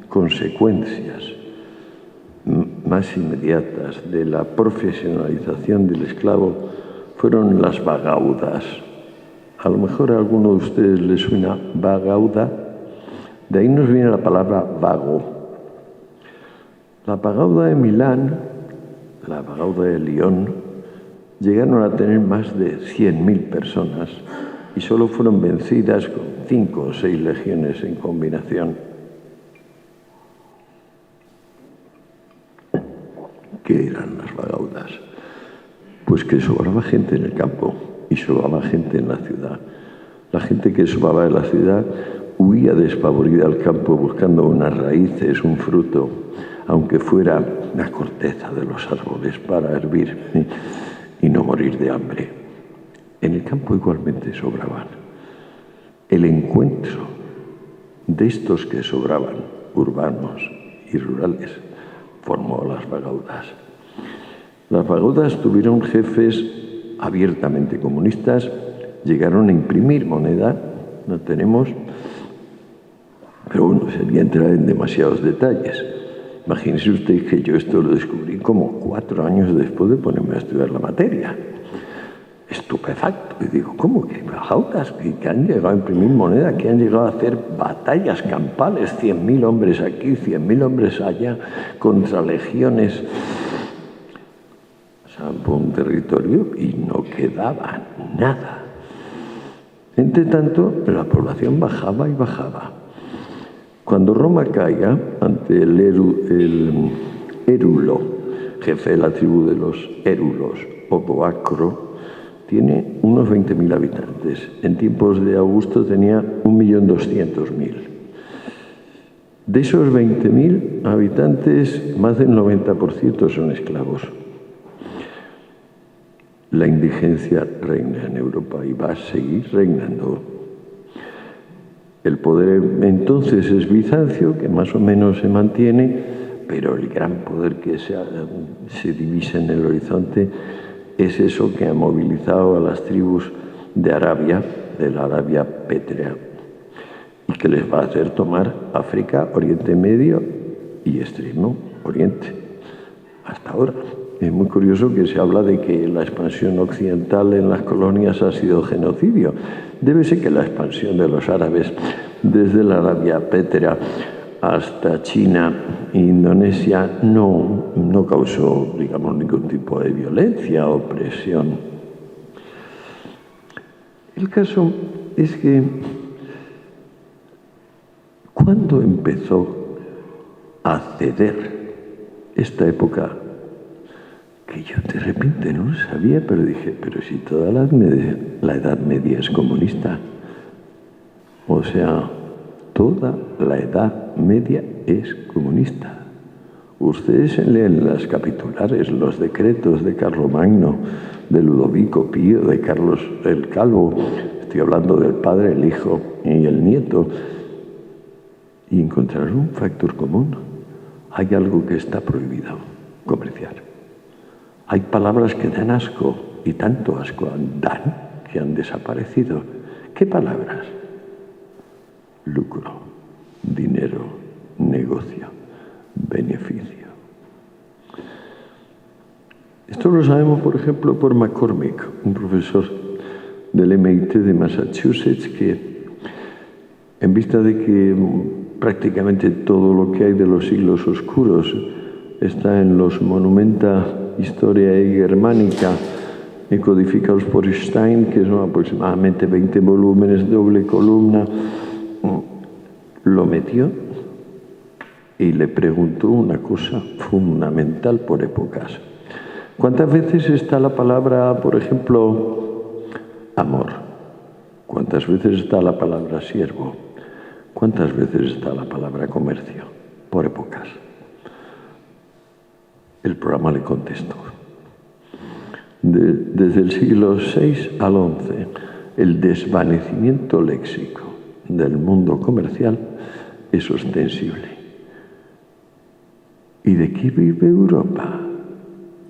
consecuencias más inmediatas de la profesionalización del esclavo fueron las bagaudas. A lo mejor a alguno de ustedes les suena bagauda. De ahí nos viene la palabra vago. La bagauda de Milán, la bagauda de Lyon, llegaron a tener más de 100.000 personas y solo fueron vencidas con 5 o 6 legiones en combinación. ¿Qué eran las bagaudas? Pues que sobraba gente en el campo y sobraba gente en la ciudad. La gente que sobraba de la ciudad huía despavorida al campo buscando unas raíces, un fruto, aunque fuera la corteza de los árboles para hervir y no morir de hambre. En el campo igualmente sobraban. El encuentro de estos que sobraban, urbanos y rurales, formó las bagaudas. Las bagaudas tuvieron jefes abiertamente comunistas, llegaron a imprimir moneda, no tenemos, pero bueno, sería entrar en demasiados detalles. Imagínese usted que yo esto lo descubrí como 4 años después de ponerme a estudiar la materia. Estupefacto. Y digo, ¿cómo que bagaudas que han llegado a imprimir moneda, que han llegado a hacer batallas campales, 100.000 hombres aquí, 100.000 hombres allá, contra legiones? O sea, por un territorio y no quedaba nada. Entre tanto, la población bajaba y bajaba. Cuando Roma caiga ante el Érulo, jefe de la tribu de los Érulos, Odoacro, tiene unos 20.000 habitantes. En tiempos de Augusto tenía 1.200.000. De esos 20.000 habitantes, más del 90% son esclavos. La indigencia reina en Europa y va a seguir reinando. El poder entonces es Bizancio, que más o menos se mantiene, pero el gran poder que se divisa en el horizonte es eso que ha movilizado a las tribus de Arabia, de la Arabia pétrea, y que les va a hacer tomar África, Oriente Medio y Extremo Oriente, hasta ahora. Es muy curioso que se habla de que la expansión occidental en las colonias ha sido genocidio. Debe ser que la expansión de los árabes desde la Arabia pétrea hasta China e Indonesia no causó, digamos, ningún tipo de violencia o presión. El caso es que ¿cuándo empezó a ceder esta época? Que yo de repente no lo sabía, pero dije, pero si toda la Edad Media es comunista. O sea, toda la Edad Media es comunista. Ustedes leen las capitulares, los decretos de Carlomagno, de Ludovico Pío, de Carlos el Calvo, estoy hablando del Padre, el Hijo y el Nieto, y encontrarán un factor común. Hay algo que está prohibido, comerciar. Hay palabras que dan asco, y tanto asco dan que han desaparecido. ¿Qué palabras? Lucro, dinero, negocio, beneficio. Esto lo sabemos, por ejemplo, por McCormick, un profesor del MIT de Massachusetts, que en vista de que prácticamente todo lo que hay de los siglos oscuros está en los Monumenta Historiae Germanica, codificados por Stein, que son aproximadamente 20 volúmenes, doble columna. Lo metió y le preguntó una cosa fundamental por épocas. ¿Cuántas veces está la palabra, por ejemplo, amor? ¿Cuántas veces está la palabra siervo? ¿Cuántas veces está la palabra comercio? Por épocas. El programa le contestó. Desde el siglo VI al XI, el desvanecimiento léxico del mundo comercial es ostensible. ¿Y de qué vive Europa?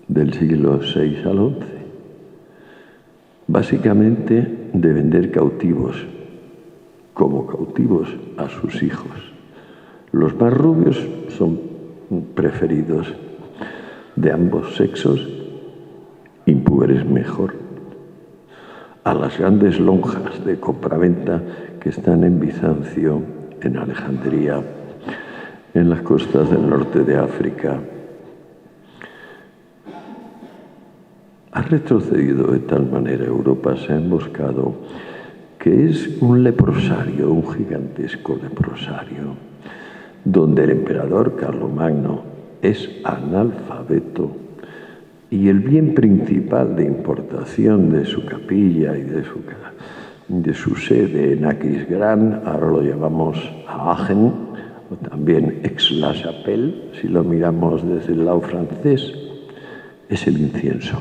Del siglo VI al XI. Básicamente de vender cautivos, como cautivos a sus hijos. Los más rubios son preferidos de ambos sexos, impúberes mejor, a las grandes lonjas de compraventa que están en Bizancio, en Alejandría, en las costas del norte de África. Ha retrocedido de tal manera Europa, se ha emboscado, que es un leprosario, un gigantesco leprosario, donde el emperador Carlomagno es analfabeto y el bien principal de importación de su capilla y de su sede en Aquisgrán, ahora lo llamamos Aachen, o también Aix-la-Chapelle, si lo miramos desde el lado francés, es el incienso.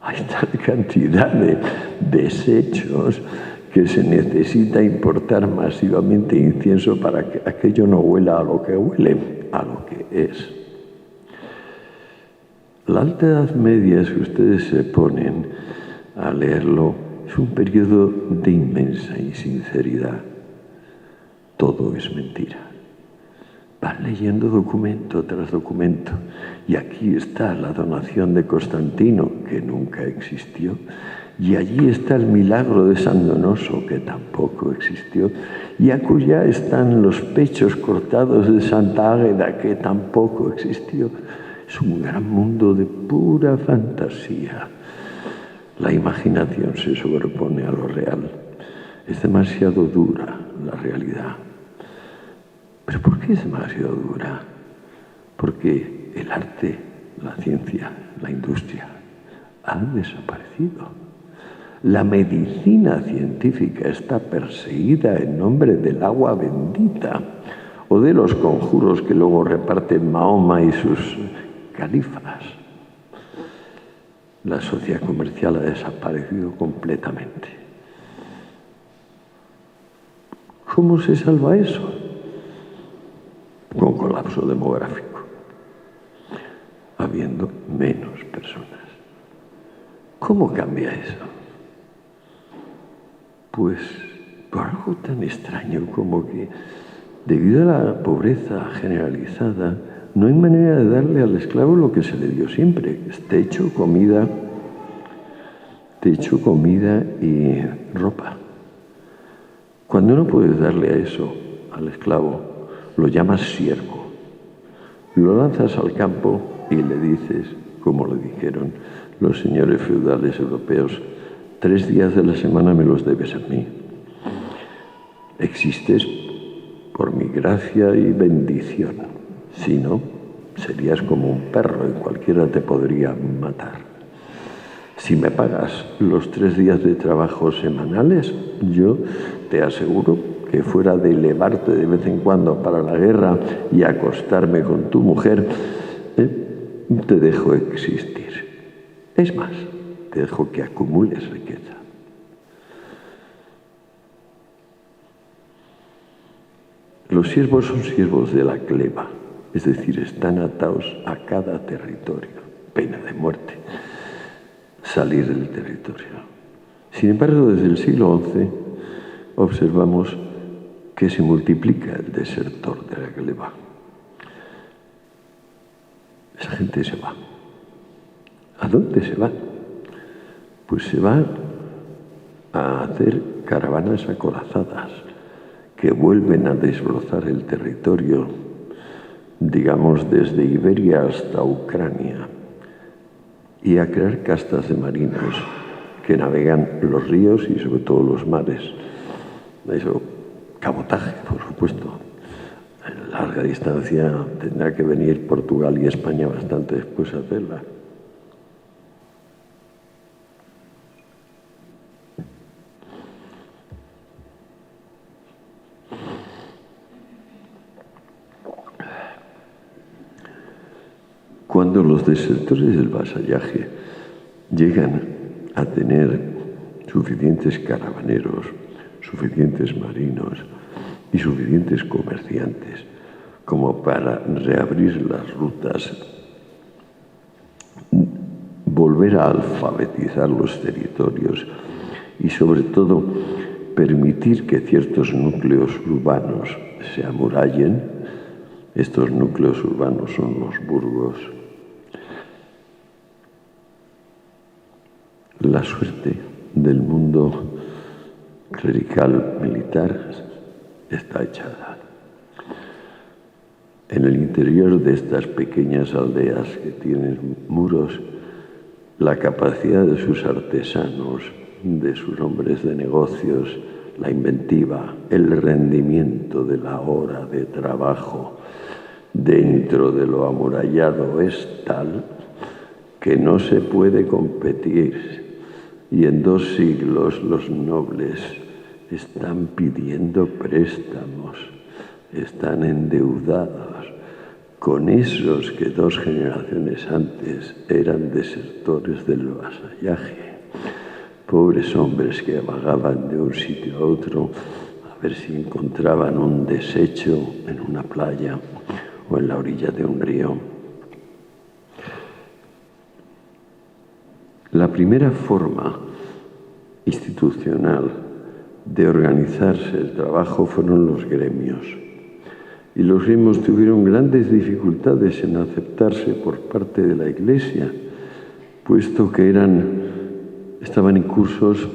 Hay tal cantidad de desechos que se necesita importar masivamente incienso para que aquello no huela a lo que huele, a lo que es. La Alta Edad Media, si ustedes se ponen a leerlo, es un periodo de inmensa insinceridad. Todo es mentira. Van leyendo documento tras documento. Y aquí está la donación de Constantino, que nunca existió. Y allí está el milagro de San Donoso, que tampoco existió. Y acullá están los pechos cortados de Santa Águeda, que tampoco existió. Es un gran mundo de pura fantasía. La imaginación se sobrepone a lo real. Es demasiado dura la realidad. ¿Pero por qué es demasiado dura? Porque el arte, la ciencia, la industria han desaparecido. La medicina científica está perseguida en nombre del agua bendita o de los conjuros que luego reparten Mahoma y sus califas. La sociedad comercial ha desaparecido completamente. ¿Cómo se salva eso? Con colapso demográfico, habiendo menos personas. ¿Cómo cambia eso? Pues por algo tan extraño como que, debido a la pobreza generalizada, no hay manera de darle al esclavo lo que se le dio siempre, que es techo, comida y ropa. Cuando no puedes darle a eso al esclavo, lo llamas siervo. Lo lanzas al campo y le dices, como le dijeron los señores feudales europeos, 3 días de la semana me los debes a mí. Existes por mi gracia y bendición. Si no, serías como un perro y cualquiera te podría matar. Si me pagas los 3 días de trabajo semanales, yo te aseguro que fuera de elevarte de vez en cuando para la guerra y acostarme con tu mujer, te dejo existir. Es más, te dejo que acumules riqueza. Los siervos son siervos de la cleva, es decir, están atados a cada territorio, pena de muerte, salir del territorio. Sin embargo, desde el siglo XI observamos que se multiplica el desertor de la cleva. Esa gente se va. ¿A dónde se va? Pues se va a hacer caravanas acorazadas que vuelven a desbrozar el territorio, digamos desde Iberia hasta Ucrania, y a crear castas de marinos que navegan los ríos y sobre todo los mares. Eso, cabotaje, por supuesto. En larga distancia tendrá que venir Portugal y España bastante después a hacerla. Cuando los desertores del vasallaje llegan a tener suficientes caravaneros, suficientes marinos y suficientes comerciantes como para reabrir las rutas, volver a alfabetizar los territorios y sobre todo permitir que ciertos núcleos urbanos se amurallen. Estos núcleos urbanos son los burgos. La suerte del mundo clerical militar está echada. En el interior de estas pequeñas aldeas que tienen muros, la capacidad de sus artesanos, de sus hombres de negocios, la inventiva, el rendimiento de la hora de trabajo dentro de lo amurallado es tal que no se puede competir. Y en 2 siglos los nobles están pidiendo préstamos, están endeudados con esos que 2 generaciones antes eran desertores del vasallaje. Pobres hombres que vagaban de un sitio a otro a ver si encontraban un desecho en una playa o en la orilla de un río. La primera forma institucional de organizarse el trabajo fueron los gremios. Y los gremios tuvieron grandes dificultades en aceptarse por parte de la Iglesia, puesto que estaban incursos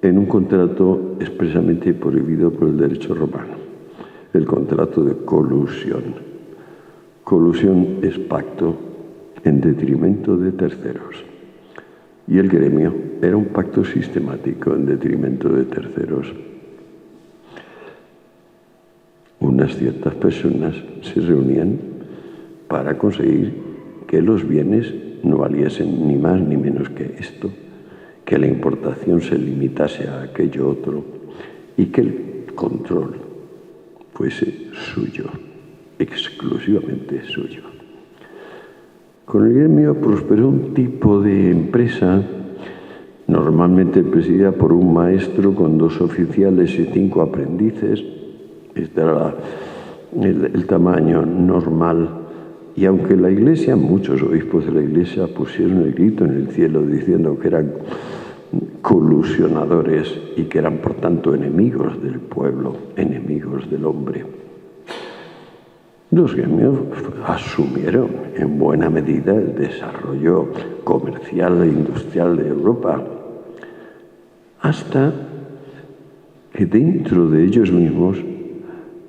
en un contrato expresamente prohibido por el derecho romano, el contrato de colusión. Colusión es pacto en detrimento de terceros. Y el gremio era un pacto sistemático en detrimento de terceros. Unas ciertas personas se reunían para conseguir que los bienes no valiesen ni más ni menos que esto, que la importación se limitase a aquello otro y que el control fuese suyo, exclusivamente suyo. Con el gremio prosperó un tipo de empresa, normalmente presidida por un maestro con 2 oficiales y 5 aprendices. Este era el tamaño normal. Y aunque la Iglesia, muchos obispos de la Iglesia pusieron el grito en el cielo diciendo que eran colusionadores y que eran por tanto enemigos del pueblo, enemigos del hombre, los gremios asumieron en buena medida el desarrollo comercial e industrial de Europa, hasta que dentro de ellos mismos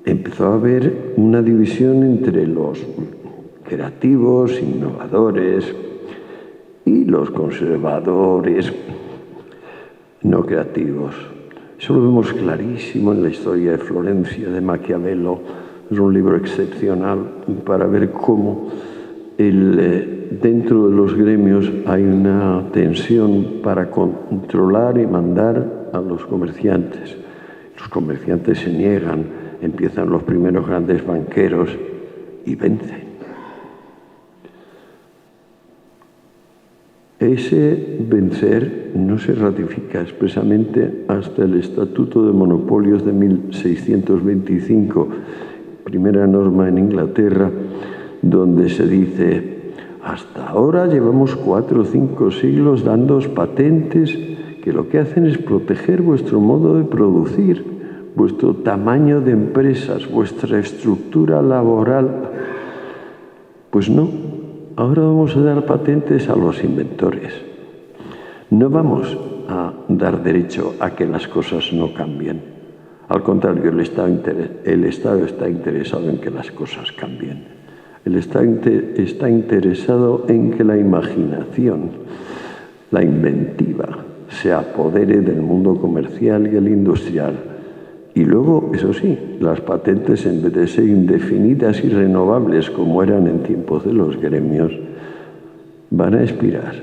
empezó a haber una división entre los creativos, innovadores, y los conservadores, no creativos. Eso lo vemos clarísimo en la historia de Florencia de Maquiavelo. Es un libro excepcional para ver cómo dentro de los gremios hay una tensión para controlar y mandar a los comerciantes. Los comerciantes se niegan, empiezan los primeros grandes banqueros y vencen. Ese vencer no se ratifica expresamente hasta el Estatuto de Monopolios de 1625, primera norma en Inglaterra, donde se dice: hasta ahora llevamos 4 o 5 siglos dándoos patentes que lo que hacen es proteger vuestro modo de producir, vuestro tamaño de empresas, vuestra estructura laboral. Pues no, ahora vamos a dar patentes a los inventores. No vamos a dar derecho a que las cosas no cambien. Al contrario, el Estado está interesado en que las cosas cambien. El Estado está interesado en que la imaginación, la inventiva, se apodere del mundo comercial y el industrial. Y luego, eso sí, las patentes, en vez de ser indefinidas y renovables como eran en tiempos de los gremios, van a expirar.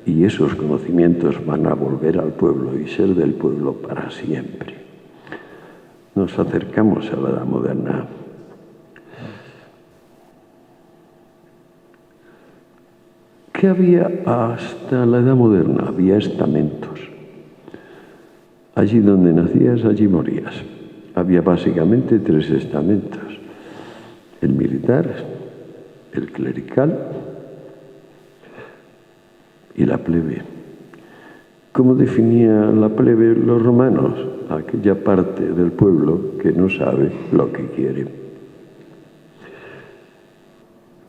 Y esos conocimientos van a volver al pueblo y ser del pueblo para siempre. Nos acercamos a la edad moderna. ¿Qué había hasta la edad moderna? Había estamentos. Allí donde nacías, allí morías. Había básicamente 3 estamentos: el militar, el clerical y la plebe. ¿Cómo definía la plebe los romanos? Aquella parte del pueblo que no sabe lo que quiere.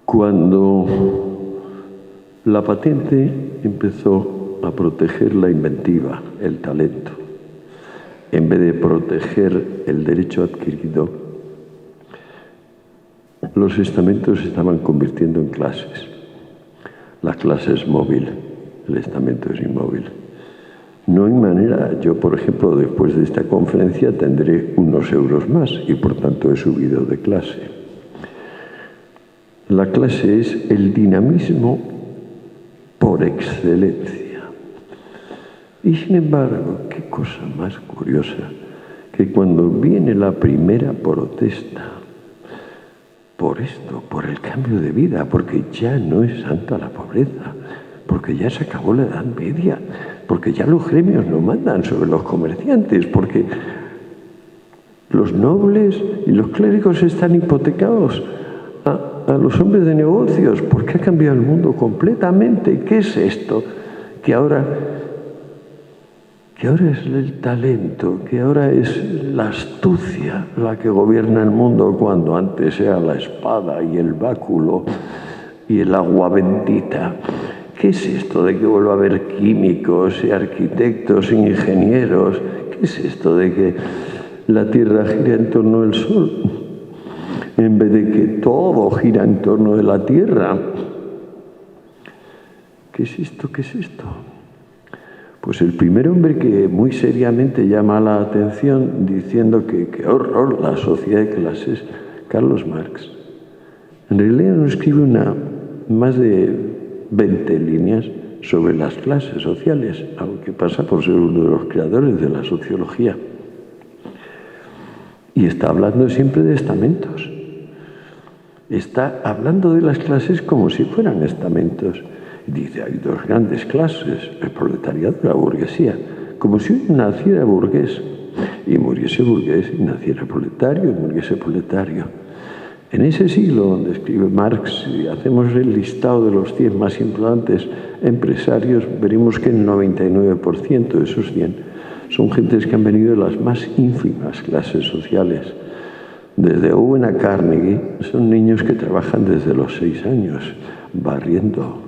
Cuando la patente empezó a proteger la inventiva, el talento, en vez de proteger el derecho adquirido, los estamentos se estaban convirtiendo en clases. La clase es móvil, el estamento es inmóvil. No hay manera. Yo, por ejemplo, después de esta conferencia tendré unos euros más y por tanto he subido de clase. La clase es el dinamismo por excelencia. Y sin embargo, qué cosa más curiosa, que cuando viene la primera protesta por esto, por el cambio de vida, porque ya no es santa la pobreza, porque ya se acabó la Edad Media, porque ya los gremios no mandan sobre los comerciantes, porque los nobles y los clérigos están hipotecados a los hombres de negocios, porque ha cambiado el mundo completamente. ¿Qué es esto? Que ahora es el talento, que ahora es la astucia la que gobierna el mundo, cuando antes era la espada y el báculo y el agua bendita. ¿Qué es esto de que vuelva a haber químicos y arquitectos e ingenieros? ¿Qué es esto de que la Tierra gira en torno del Sol, en vez de que todo gira en torno de la Tierra? ¿Qué es esto? ¿Qué es esto? Pues el primer hombre que muy seriamente llama la atención diciendo que qué horror la sociedad de clases, Carlos Marx. En realidad no escribe más de 20 líneas sobre las clases sociales, algo que pasa por ser uno de los creadores de la sociología. Y está hablando siempre de estamentos. Está hablando de las clases como si fueran estamentos. Dice, hay 2 grandes clases, el proletariado y la burguesía, como si uno naciera burgués y muriese burgués, y naciera proletario y muriese proletario. En ese siglo donde escribe Marx, si hacemos el listado de los 100 más importantes empresarios, veremos que el 99% de esos 100 son gentes que han venido de las más ínfimas clases sociales. Desde Owen a Carnegie, son niños que trabajan desde los 6 años, barriendo.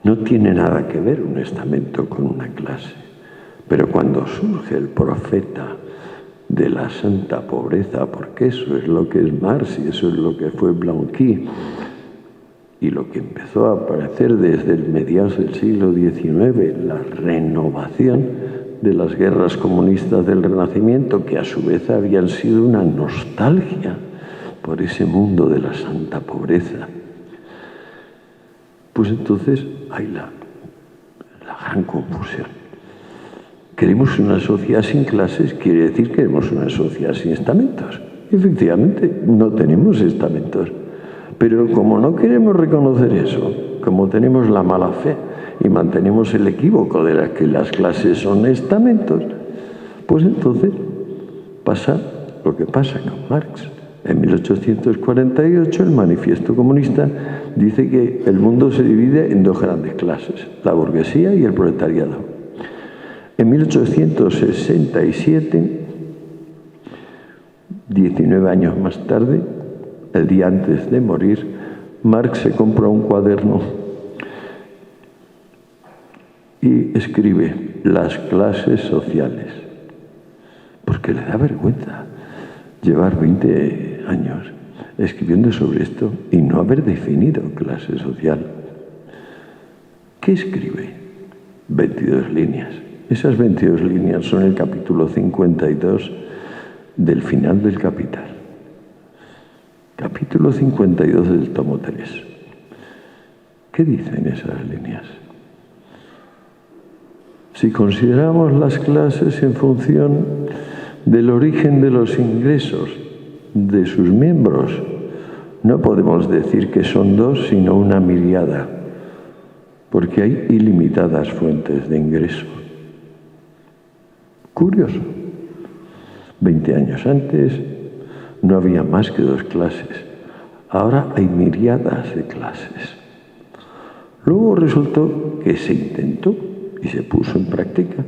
No tiene nada que ver un estamento con una clase. Pero cuando surge el profeta de la santa pobreza, porque eso es lo que es Marx y eso es lo que fue Blanqui, y lo que empezó a aparecer desde el mediados del siglo XIX, la renovación de las guerras comunistas del Renacimiento, que a su vez habían sido una nostalgia por ese mundo de la santa pobreza. Pues entonces hay la gran confusión. Queremos una sociedad sin clases, quiere decir que queremos una sociedad sin estamentos. Efectivamente, no tenemos estamentos. Pero como no queremos reconocer eso, como tenemos la mala fe y mantenemos el equívoco de que las clases son estamentos, pues entonces pasa lo que pasa con Marx. En 1848 el Manifiesto Comunista dice que el mundo se divide en 2 grandes clases, la burguesía y el proletariado. En 1867, 19 años más tarde, el día antes de morir, Marx se compra un cuaderno y escribe las clases sociales. ¿Por porque le da vergüenza llevar 20 años escribiendo sobre esto y no haber definido clase social. ¿Qué escribe? 22 líneas. Esas 22 líneas son el capítulo 52 del final del Capital. Capítulo 52 del tomo 3. ¿Qué dicen esas líneas? Si consideramos las clases en función del origen de los ingresos de sus miembros, no podemos decir que son dos, sino una miríada, porque hay ilimitadas fuentes de ingreso. Curioso. 20 años antes no había más que 2 clases. Ahora hay miríadas de clases. Luego resultó que se intentó y se puso en práctica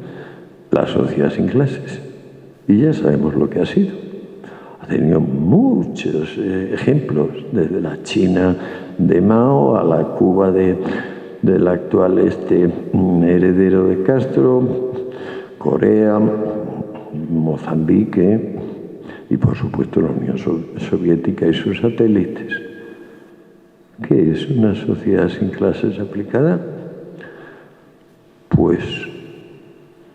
la sociedad sin clases. Y ya sabemos lo que ha sido. Ha tenido muchos ejemplos, desde la China de Mao a la Cuba del actual heredero de Castro, Corea, Mozambique y, por supuesto, la Unión Soviética y sus satélites. ¿Qué es una sociedad sin clases aplicada? Pues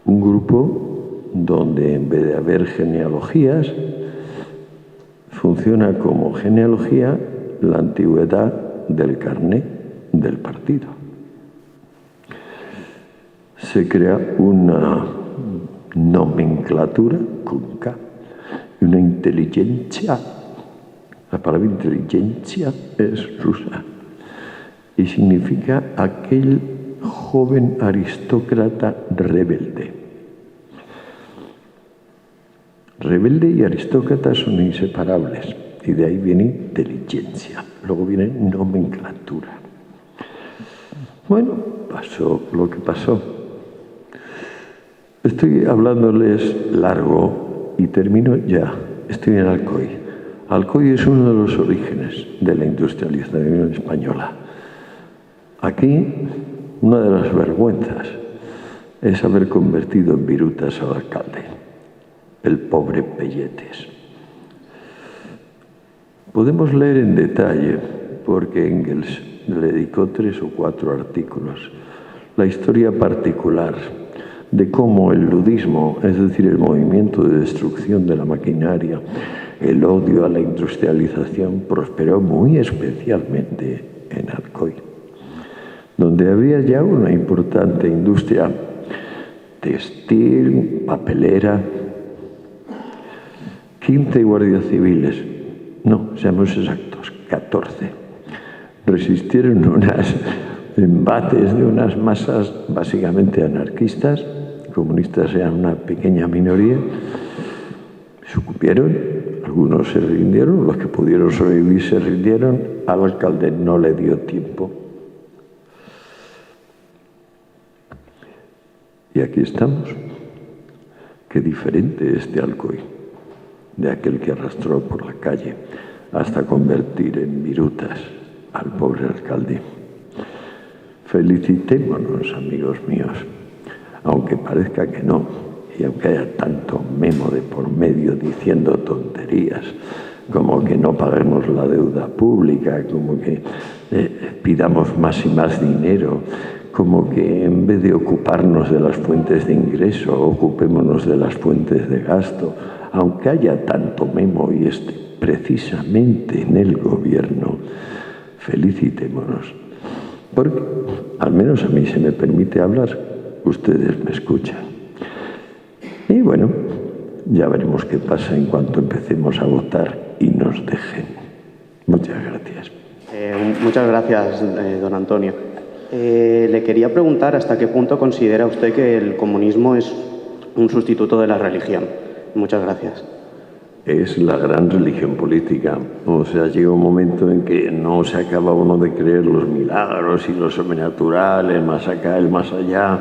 un grupo donde, en vez de haber genealogías, funciona como genealogía la antigüedad del carné del partido. Se crea una nomenclatura con K, una inteligencia. La palabra inteligencia es rusa y significa aquel joven aristócrata rebelde. Rebelde y aristócrata son inseparables y de ahí viene inteligencia. Luego viene nomenclatura. Bueno, pasó lo que pasó. Estoy hablándoles largo y termino ya. Estoy en Alcoy. Alcoy es uno de los orígenes de la industrialización española. Aquí, una de las vergüenzas es haber convertido en virutas al alcalde, el pobre Pelletes. Podemos leer en detalle, porque Engels le dedicó 3 o 4 artículos, la historia particular de cómo el ludismo, es decir, el movimiento de destrucción de la maquinaria, el odio a la industrialización, prosperó muy especialmente en Alcoy, donde había ya una importante industria textil, papelera. 15 guardias civiles, no, seamos exactos, 14, resistieron unos embates de unas masas básicamente anarquistas. Comunistas eran una pequeña minoría, sucumbieron, algunos se rindieron, los que pudieron sobrevivir se rindieron, al alcalde no le dio tiempo. Y aquí estamos. Qué diferente es de Alcoy, de aquel que arrastró por la calle hasta convertir en virutas al pobre alcalde. Felicitémonos, amigos míos, aunque parezca que no, y aunque haya tanto memo de por medio diciendo tonterías, como que no paguemos la deuda pública, como que pidamos más y más dinero, como que en vez de ocuparnos de las fuentes de ingreso, ocupémonos de las fuentes de gasto, aunque haya tanto memo y esté precisamente en el gobierno, felicitémonos. Porque al menos a mí se me permite hablar, ustedes me escuchan. Y bueno, ya veremos qué pasa en cuanto empecemos a votar y nos dejen. Muchas gracias. Muchas gracias, don Antonio. Le quería preguntar hasta qué punto considera usted que el comunismo es un sustituto de la religión. Muchas gracias. Es la gran religión política. O sea, llega un momento en que no se acaba uno de creer los milagros y lo sobrenatural, el más acá, el más allá.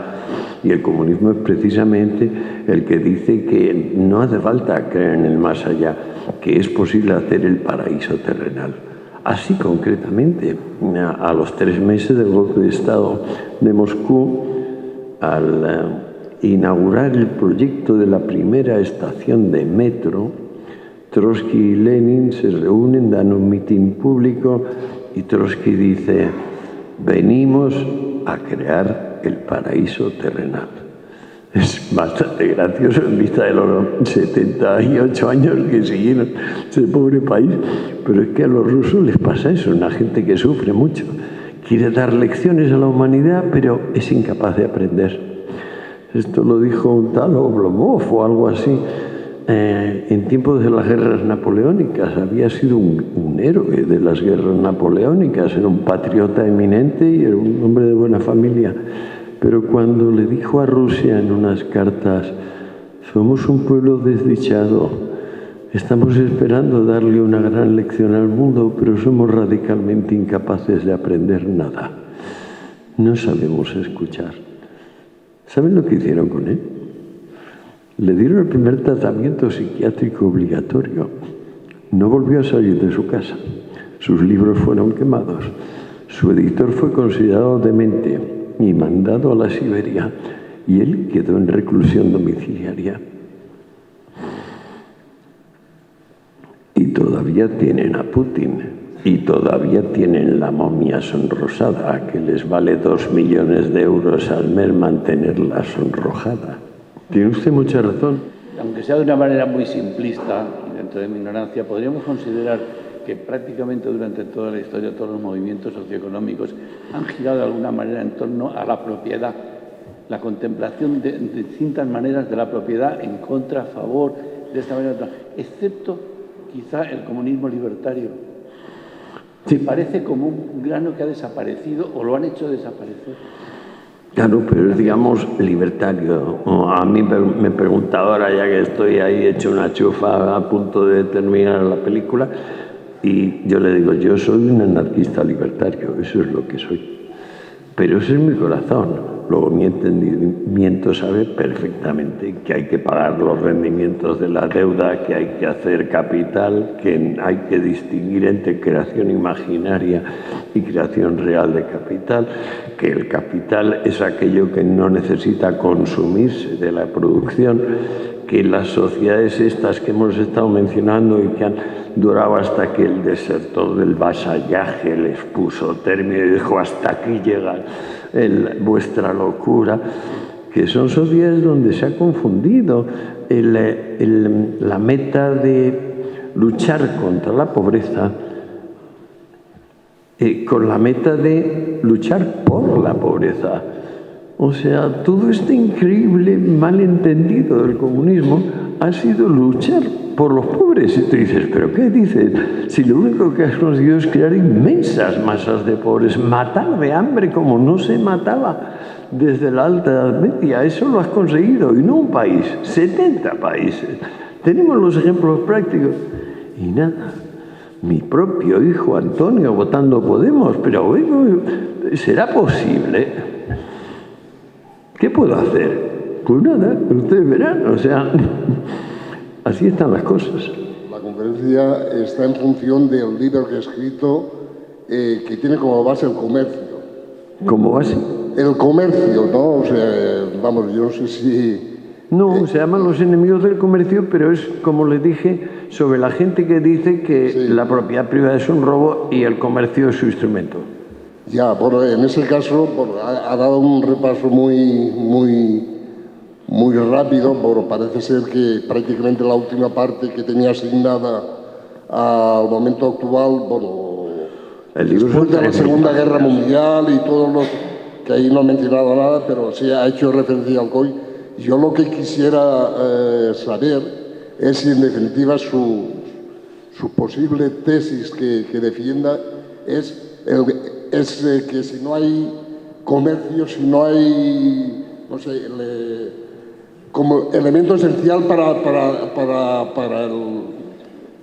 Y el comunismo es precisamente el que dice que no hace falta creer en el más allá, que es posible hacer el paraíso terrenal. Así concretamente, a los 3 meses del golpe de Estado de Moscú, al inaugurar el proyecto de la primera estación de metro, Trotsky y Lenin se reúnen, dan un mitin público y Trotsky dice: venimos a crear el paraíso terrenal. Es bastante gracioso en vista de los 78 años que siguieron ese pobre país, pero es que a los rusos les pasa eso, una gente que sufre mucho, quiere dar lecciones a la humanidad, pero es incapaz de aprender. Esto lo dijo un tal Oblomov o algo así. En tiempos de las guerras napoleónicas había sido un héroe de las guerras napoleónicas, era un patriota eminente y era un hombre de buena familia. Pero cuando le dijo a Rusia en unas cartas: somos un pueblo desdichado, estamos esperando darle una gran lección al mundo, pero somos radicalmente incapaces de aprender nada, no sabemos escuchar. ¿Saben lo que hicieron con él? Le dieron el primer tratamiento psiquiátrico obligatorio. No volvió a salir de su casa. Sus libros fueron quemados. Su editor fue considerado demente y mandado a la Siberia. Y él quedó en reclusión domiciliaria. Y todavía tienen a Putin. Y todavía tienen la momia sonrosada, que les vale 2 millones de euros al mes mantenerla sonrojada. Tiene usted mucha razón. Aunque sea de una manera muy simplista, y dentro de mi ignorancia, podríamos considerar que prácticamente durante toda la historia todos los movimientos socioeconómicos han girado de alguna manera en torno a la propiedad, la contemplación de distintas maneras de la propiedad en contra, a favor, de esta manera, excepto quizá el comunismo libertario. Sí. Parece como un grano que ha desaparecido o lo han hecho desaparecer. Claro, pero es, digamos, libertario. A mí me pregunta ahora, ya que estoy ahí hecho una chufa a punto de terminar la película, y yo le digo: yo soy un anarquista libertario, eso es lo que soy. Pero ese es mi corazón. Luego mi entendimiento sabe perfectamente que hay que pagar los rendimientos de la deuda, que hay que hacer capital, que hay que distinguir entre creación imaginaria y creación real de capital, que el capital es aquello que no necesita consumirse de la producción, que las sociedades estas que hemos estado mencionando y que han durado hasta que el desertor del vasallaje les puso término y dijo: hasta aquí llega vuestra locura, que son sociedades donde se ha confundido la meta de luchar contra la pobreza con la meta de luchar por la pobreza. O sea, todo este increíble malentendido del comunismo ha sido luchar por los pobres. Y tú dices: ¿pero qué dices? Si lo único que has conseguido es crear inmensas masas de pobres, matar de hambre como no se mataba desde la Alta Edad Media. Eso lo has conseguido, y no un país, 70 países. Tenemos los ejemplos prácticos. Y nada, mi propio hijo Antonio votando Podemos, pero bueno, ¿será posible? ¿Qué puedo hacer? Pues nada, ustedes verán, o sea, así están las cosas. La conferencia está en función del libro que he escrito, que tiene como base el comercio. ¿Cómo base? El comercio, ¿no? O sea, vamos, yo no sé si... No, se llaman Los enemigos del comercio, pero es, como les dije, sobre la gente que dice que sí, la propiedad privada es un robo y el comercio es su instrumento. Ya, bueno, en ese caso ha dado un repaso muy rápido. Bueno, parece ser que prácticamente la última parte que tenía asignada al momento actual, bueno, después de la Segunda Guerra Mundial y todos los que ahí no ha mencionado nada, pero sí ha hecho referencia al COI. Yo lo que quisiera saber es si en definitiva su posible tesis que defienda es que si no hay comercio, si no hay, no sé, como elemento esencial para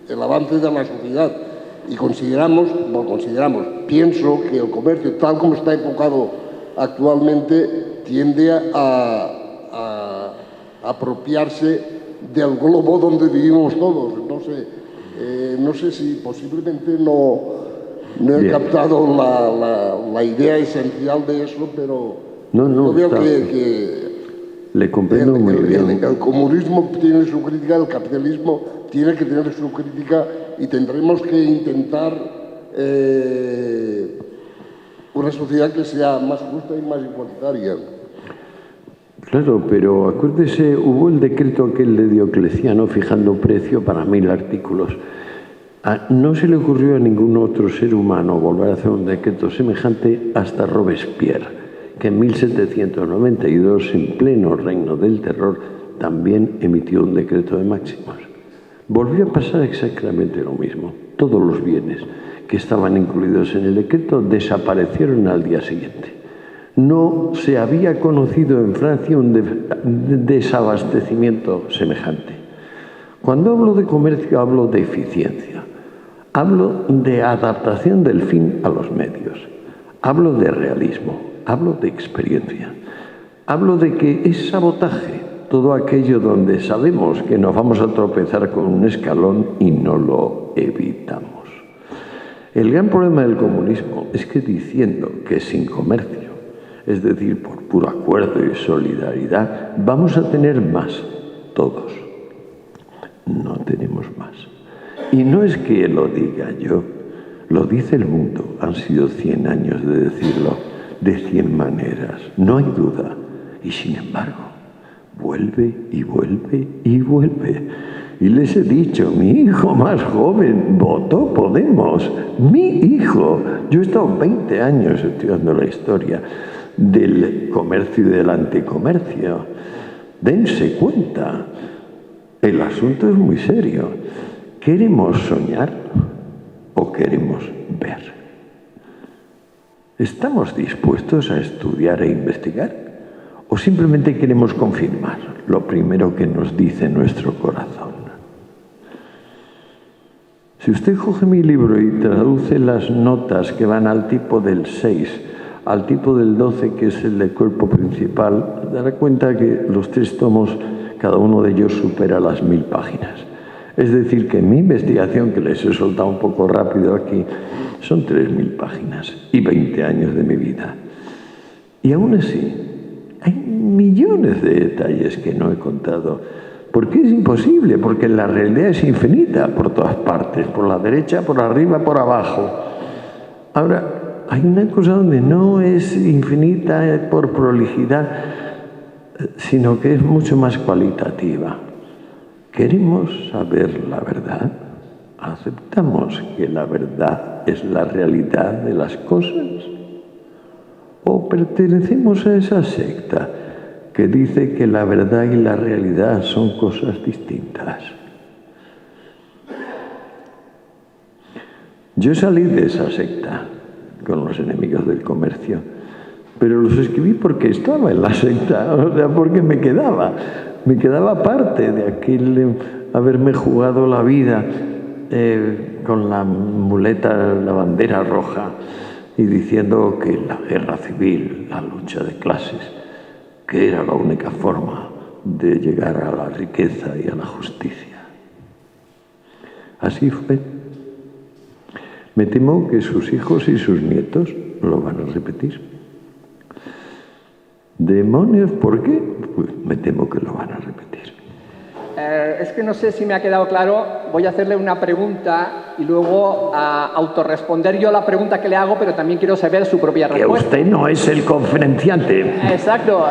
el avance de la sociedad. Y pienso que el comercio, tal como está enfocado actualmente, tiende a apropiarse del globo donde vivimos todos. No sé si posiblemente no he captado la idea esencial de eso, pero yo veo Le comprendo muy bien. El comunismo tiene su crítica, el capitalismo tiene que tener su crítica y tendremos que intentar una sociedad que sea más justa y más igualitaria. Claro, pero acuérdese, hubo el decreto aquel de Diocleciano fijando precio para 1000 artículos. No se le ocurrió a ningún otro ser humano volver a hacer un decreto semejante hasta Robespierre, que en 1792, en pleno reino del terror, también emitió un decreto de máximos. Volvió a pasar exactamente lo mismo. Todos los bienes que estaban incluidos en el decreto desaparecieron al día siguiente. No se había conocido en Francia un desabastecimiento semejante. Cuando hablo de comercio, hablo de eficiencia. Hablo de adaptación del fin a los medios. Hablo de realismo. Hablo de experiencia. Hablo de que es sabotaje todo aquello donde sabemos que nos vamos a tropezar con un escalón y no lo evitamos. El gran problema del comunismo es que diciendo que sin comercio, es decir, por puro acuerdo y solidaridad, vamos a tener más, todos. No tenemos más. Y no es que lo diga yo, lo dice el mundo. Han sido 100 años de decirlo de 100 maneras, no hay duda. Y sin embargo, vuelve y vuelve y vuelve. Y les he dicho, mi hijo más joven votó Podemos. Mi hijo. Yo he estado 20 años estudiando la historia del comercio y del anticomercio. Dense cuenta. El asunto es muy serio. ¿Queremos soñar o queremos ver? ¿Estamos dispuestos a estudiar e investigar? ¿O simplemente queremos confirmar lo primero que nos dice nuestro corazón? Si usted coge mi libro y traduce las notas que van al tipo del 6, al tipo del 12, que es el del cuerpo principal, dará cuenta que los 3 tomos, cada uno de ellos supera las 1000 páginas. Es decir, que mi investigación, que les he soltado un poco rápido aquí, son 3000 páginas y 20 años de mi vida. Y aún así, hay millones de detalles que no he contado. ¿Por qué es imposible? Porque la realidad es infinita por todas partes, por la derecha, por arriba, por abajo. Ahora, hay una cosa donde no es infinita por prolijidad, sino que es mucho más cualitativa. ¿Queremos saber la verdad? ¿Aceptamos que la verdad es la realidad de las cosas? ¿O pertenecemos a esa secta que dice que la verdad y la realidad son cosas distintas? Yo salí de esa secta con los enemigos del comercio, pero los escribí porque estaba en la secta, o sea, porque me quedaba parte de aquel haberme jugado la vida con la muleta, la bandera roja, y diciendo que la guerra civil, la lucha de clases, que era la única forma de llegar a la riqueza y a la justicia. Así fue. Me temo que sus hijos y sus nietos lo van a repetir. ¿Demonios? ¿Por qué? Pues me temo que lo van a repetir. Es que no sé si me ha quedado claro. Voy a hacerle una pregunta y luego a autorresponder yo la pregunta que le hago, pero también quiero saber su propia respuesta. Que usted no es el conferenciante. Exacto.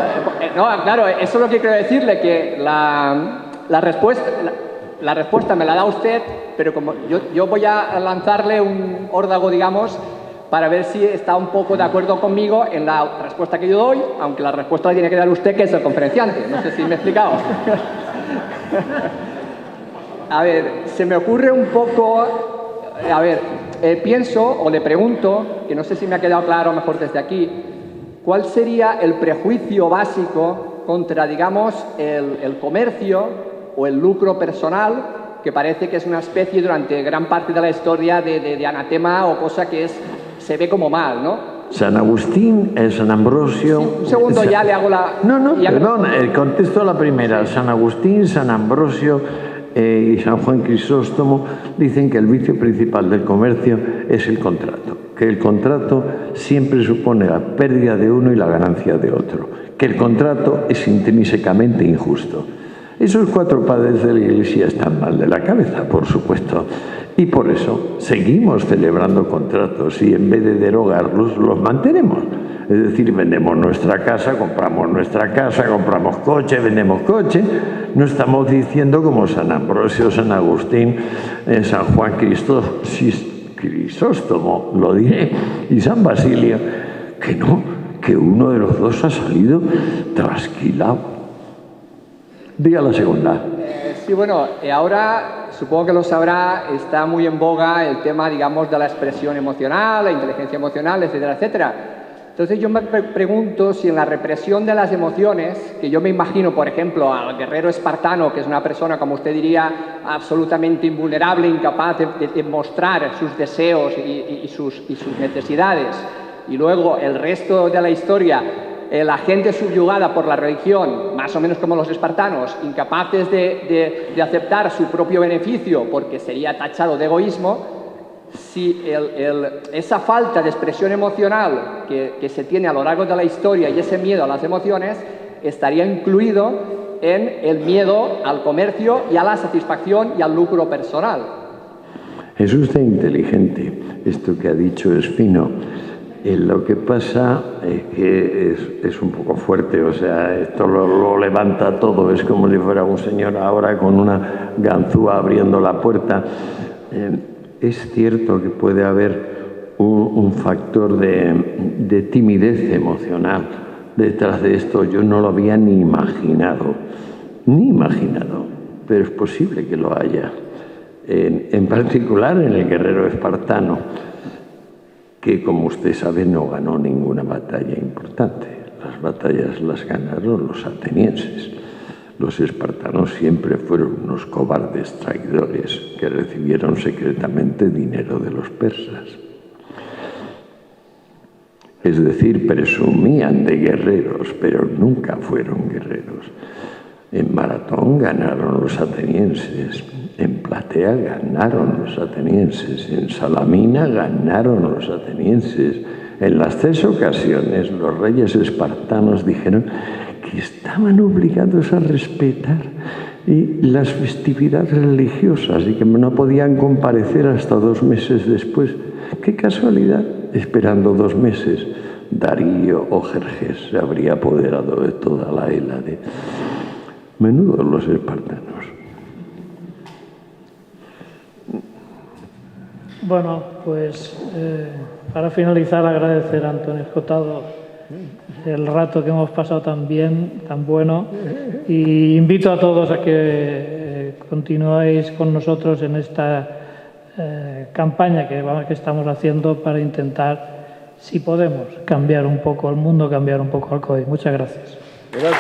No, claro, eso es lo que quiero decirle, que la respuesta me la da usted, pero como yo voy a lanzarle un órdago, digamos, para ver si está un poco de acuerdo conmigo en la respuesta que yo doy, aunque la respuesta la tiene que dar usted, que es el conferenciante. No sé si me he explicado. A ver, se me ocurre un poco... A ver, pienso o le pregunto, que no sé si me ha quedado claro mejor desde aquí, ¿cuál sería el prejuicio básico contra, digamos, el comercio o el lucro personal, que parece que es una especie durante gran parte de la historia de anatema o cosa que se ve como mal, ¿no? San Agustín, San Ambrosio... Sí, un segundo, ya le hago la... No, perdón, contesto la primera. San Agustín, San Ambrosio y San Juan Crisóstomo dicen que el vicio principal del comercio es el contrato, que el contrato siempre supone la pérdida de uno y la ganancia de otro, que el contrato es intrínsecamente injusto. Esos 4 padres de la Iglesia están mal de la cabeza, por supuesto, y por eso seguimos celebrando contratos y en vez de derogarlos, los mantenemos. Es decir, vendemos nuestra casa, compramos coche, vendemos coche. No estamos diciendo como San Ambrosio, San Agustín, San Juan Crisóstomo, lo diré, y San Basilio, que no, que uno de los dos ha salido trasquilado. Diga la segunda. Sí, bueno, ahora supongo que lo sabrá, está muy en boga el tema, digamos, de la expresión emocional, la inteligencia emocional, etcétera, etcétera. Entonces yo me pregunto si en la represión de las emociones, que yo me imagino, por ejemplo, al guerrero espartano, que es una persona, como usted diría, absolutamente invulnerable, incapaz de mostrar sus deseos y sus necesidades, y luego el resto de la historia, la gente subyugada por la religión, más o menos como los espartanos, incapaces de aceptar su propio beneficio porque sería tachado de egoísmo, si esa falta de expresión emocional que se tiene a lo largo de la historia y ese miedo a las emociones estaría incluido en el miedo al comercio y a la satisfacción y al lucro personal. Es usted inteligente. Esto que ha dicho es fino. Lo que pasa es que es un poco fuerte, o sea, esto lo levanta todo, es como si fuera un señor ahora con una ganzúa abriendo la puerta. Es cierto que puede haber un factor de timidez emocional detrás de esto. Yo no lo había ni imaginado, pero es posible que lo haya. En particular en el guerrero espartano, que como usted sabe no ganó ninguna batalla importante. Las batallas las ganaron los atenienses. Los espartanos siempre fueron unos cobardes traidores que recibieron secretamente dinero de los persas. Es decir, presumían de guerreros, pero nunca fueron guerreros. En maratón ganaron los atenienses, en platea ganaron los atenienses, en Salamina ganaron los atenienses. En las 3 ocasiones los reyes espartanos dijeron que estaban obligados a respetar las festividades religiosas y que no podían comparecer hasta 2 meses después. ¡Qué casualidad! Esperando 2 meses, Darío o Jerjes se habría apoderado de toda la Hélade. Menudos los espartanos. Bueno, pues para finalizar, agradecer a Antonio Escotado el rato que hemos pasado tan bien, tan bueno, y invito a todos a que continuéis con nosotros en esta campaña que estamos haciendo para intentar, si podemos, cambiar un poco el mundo, cambiar un poco Alcoy. Muchas gracias. Gracias.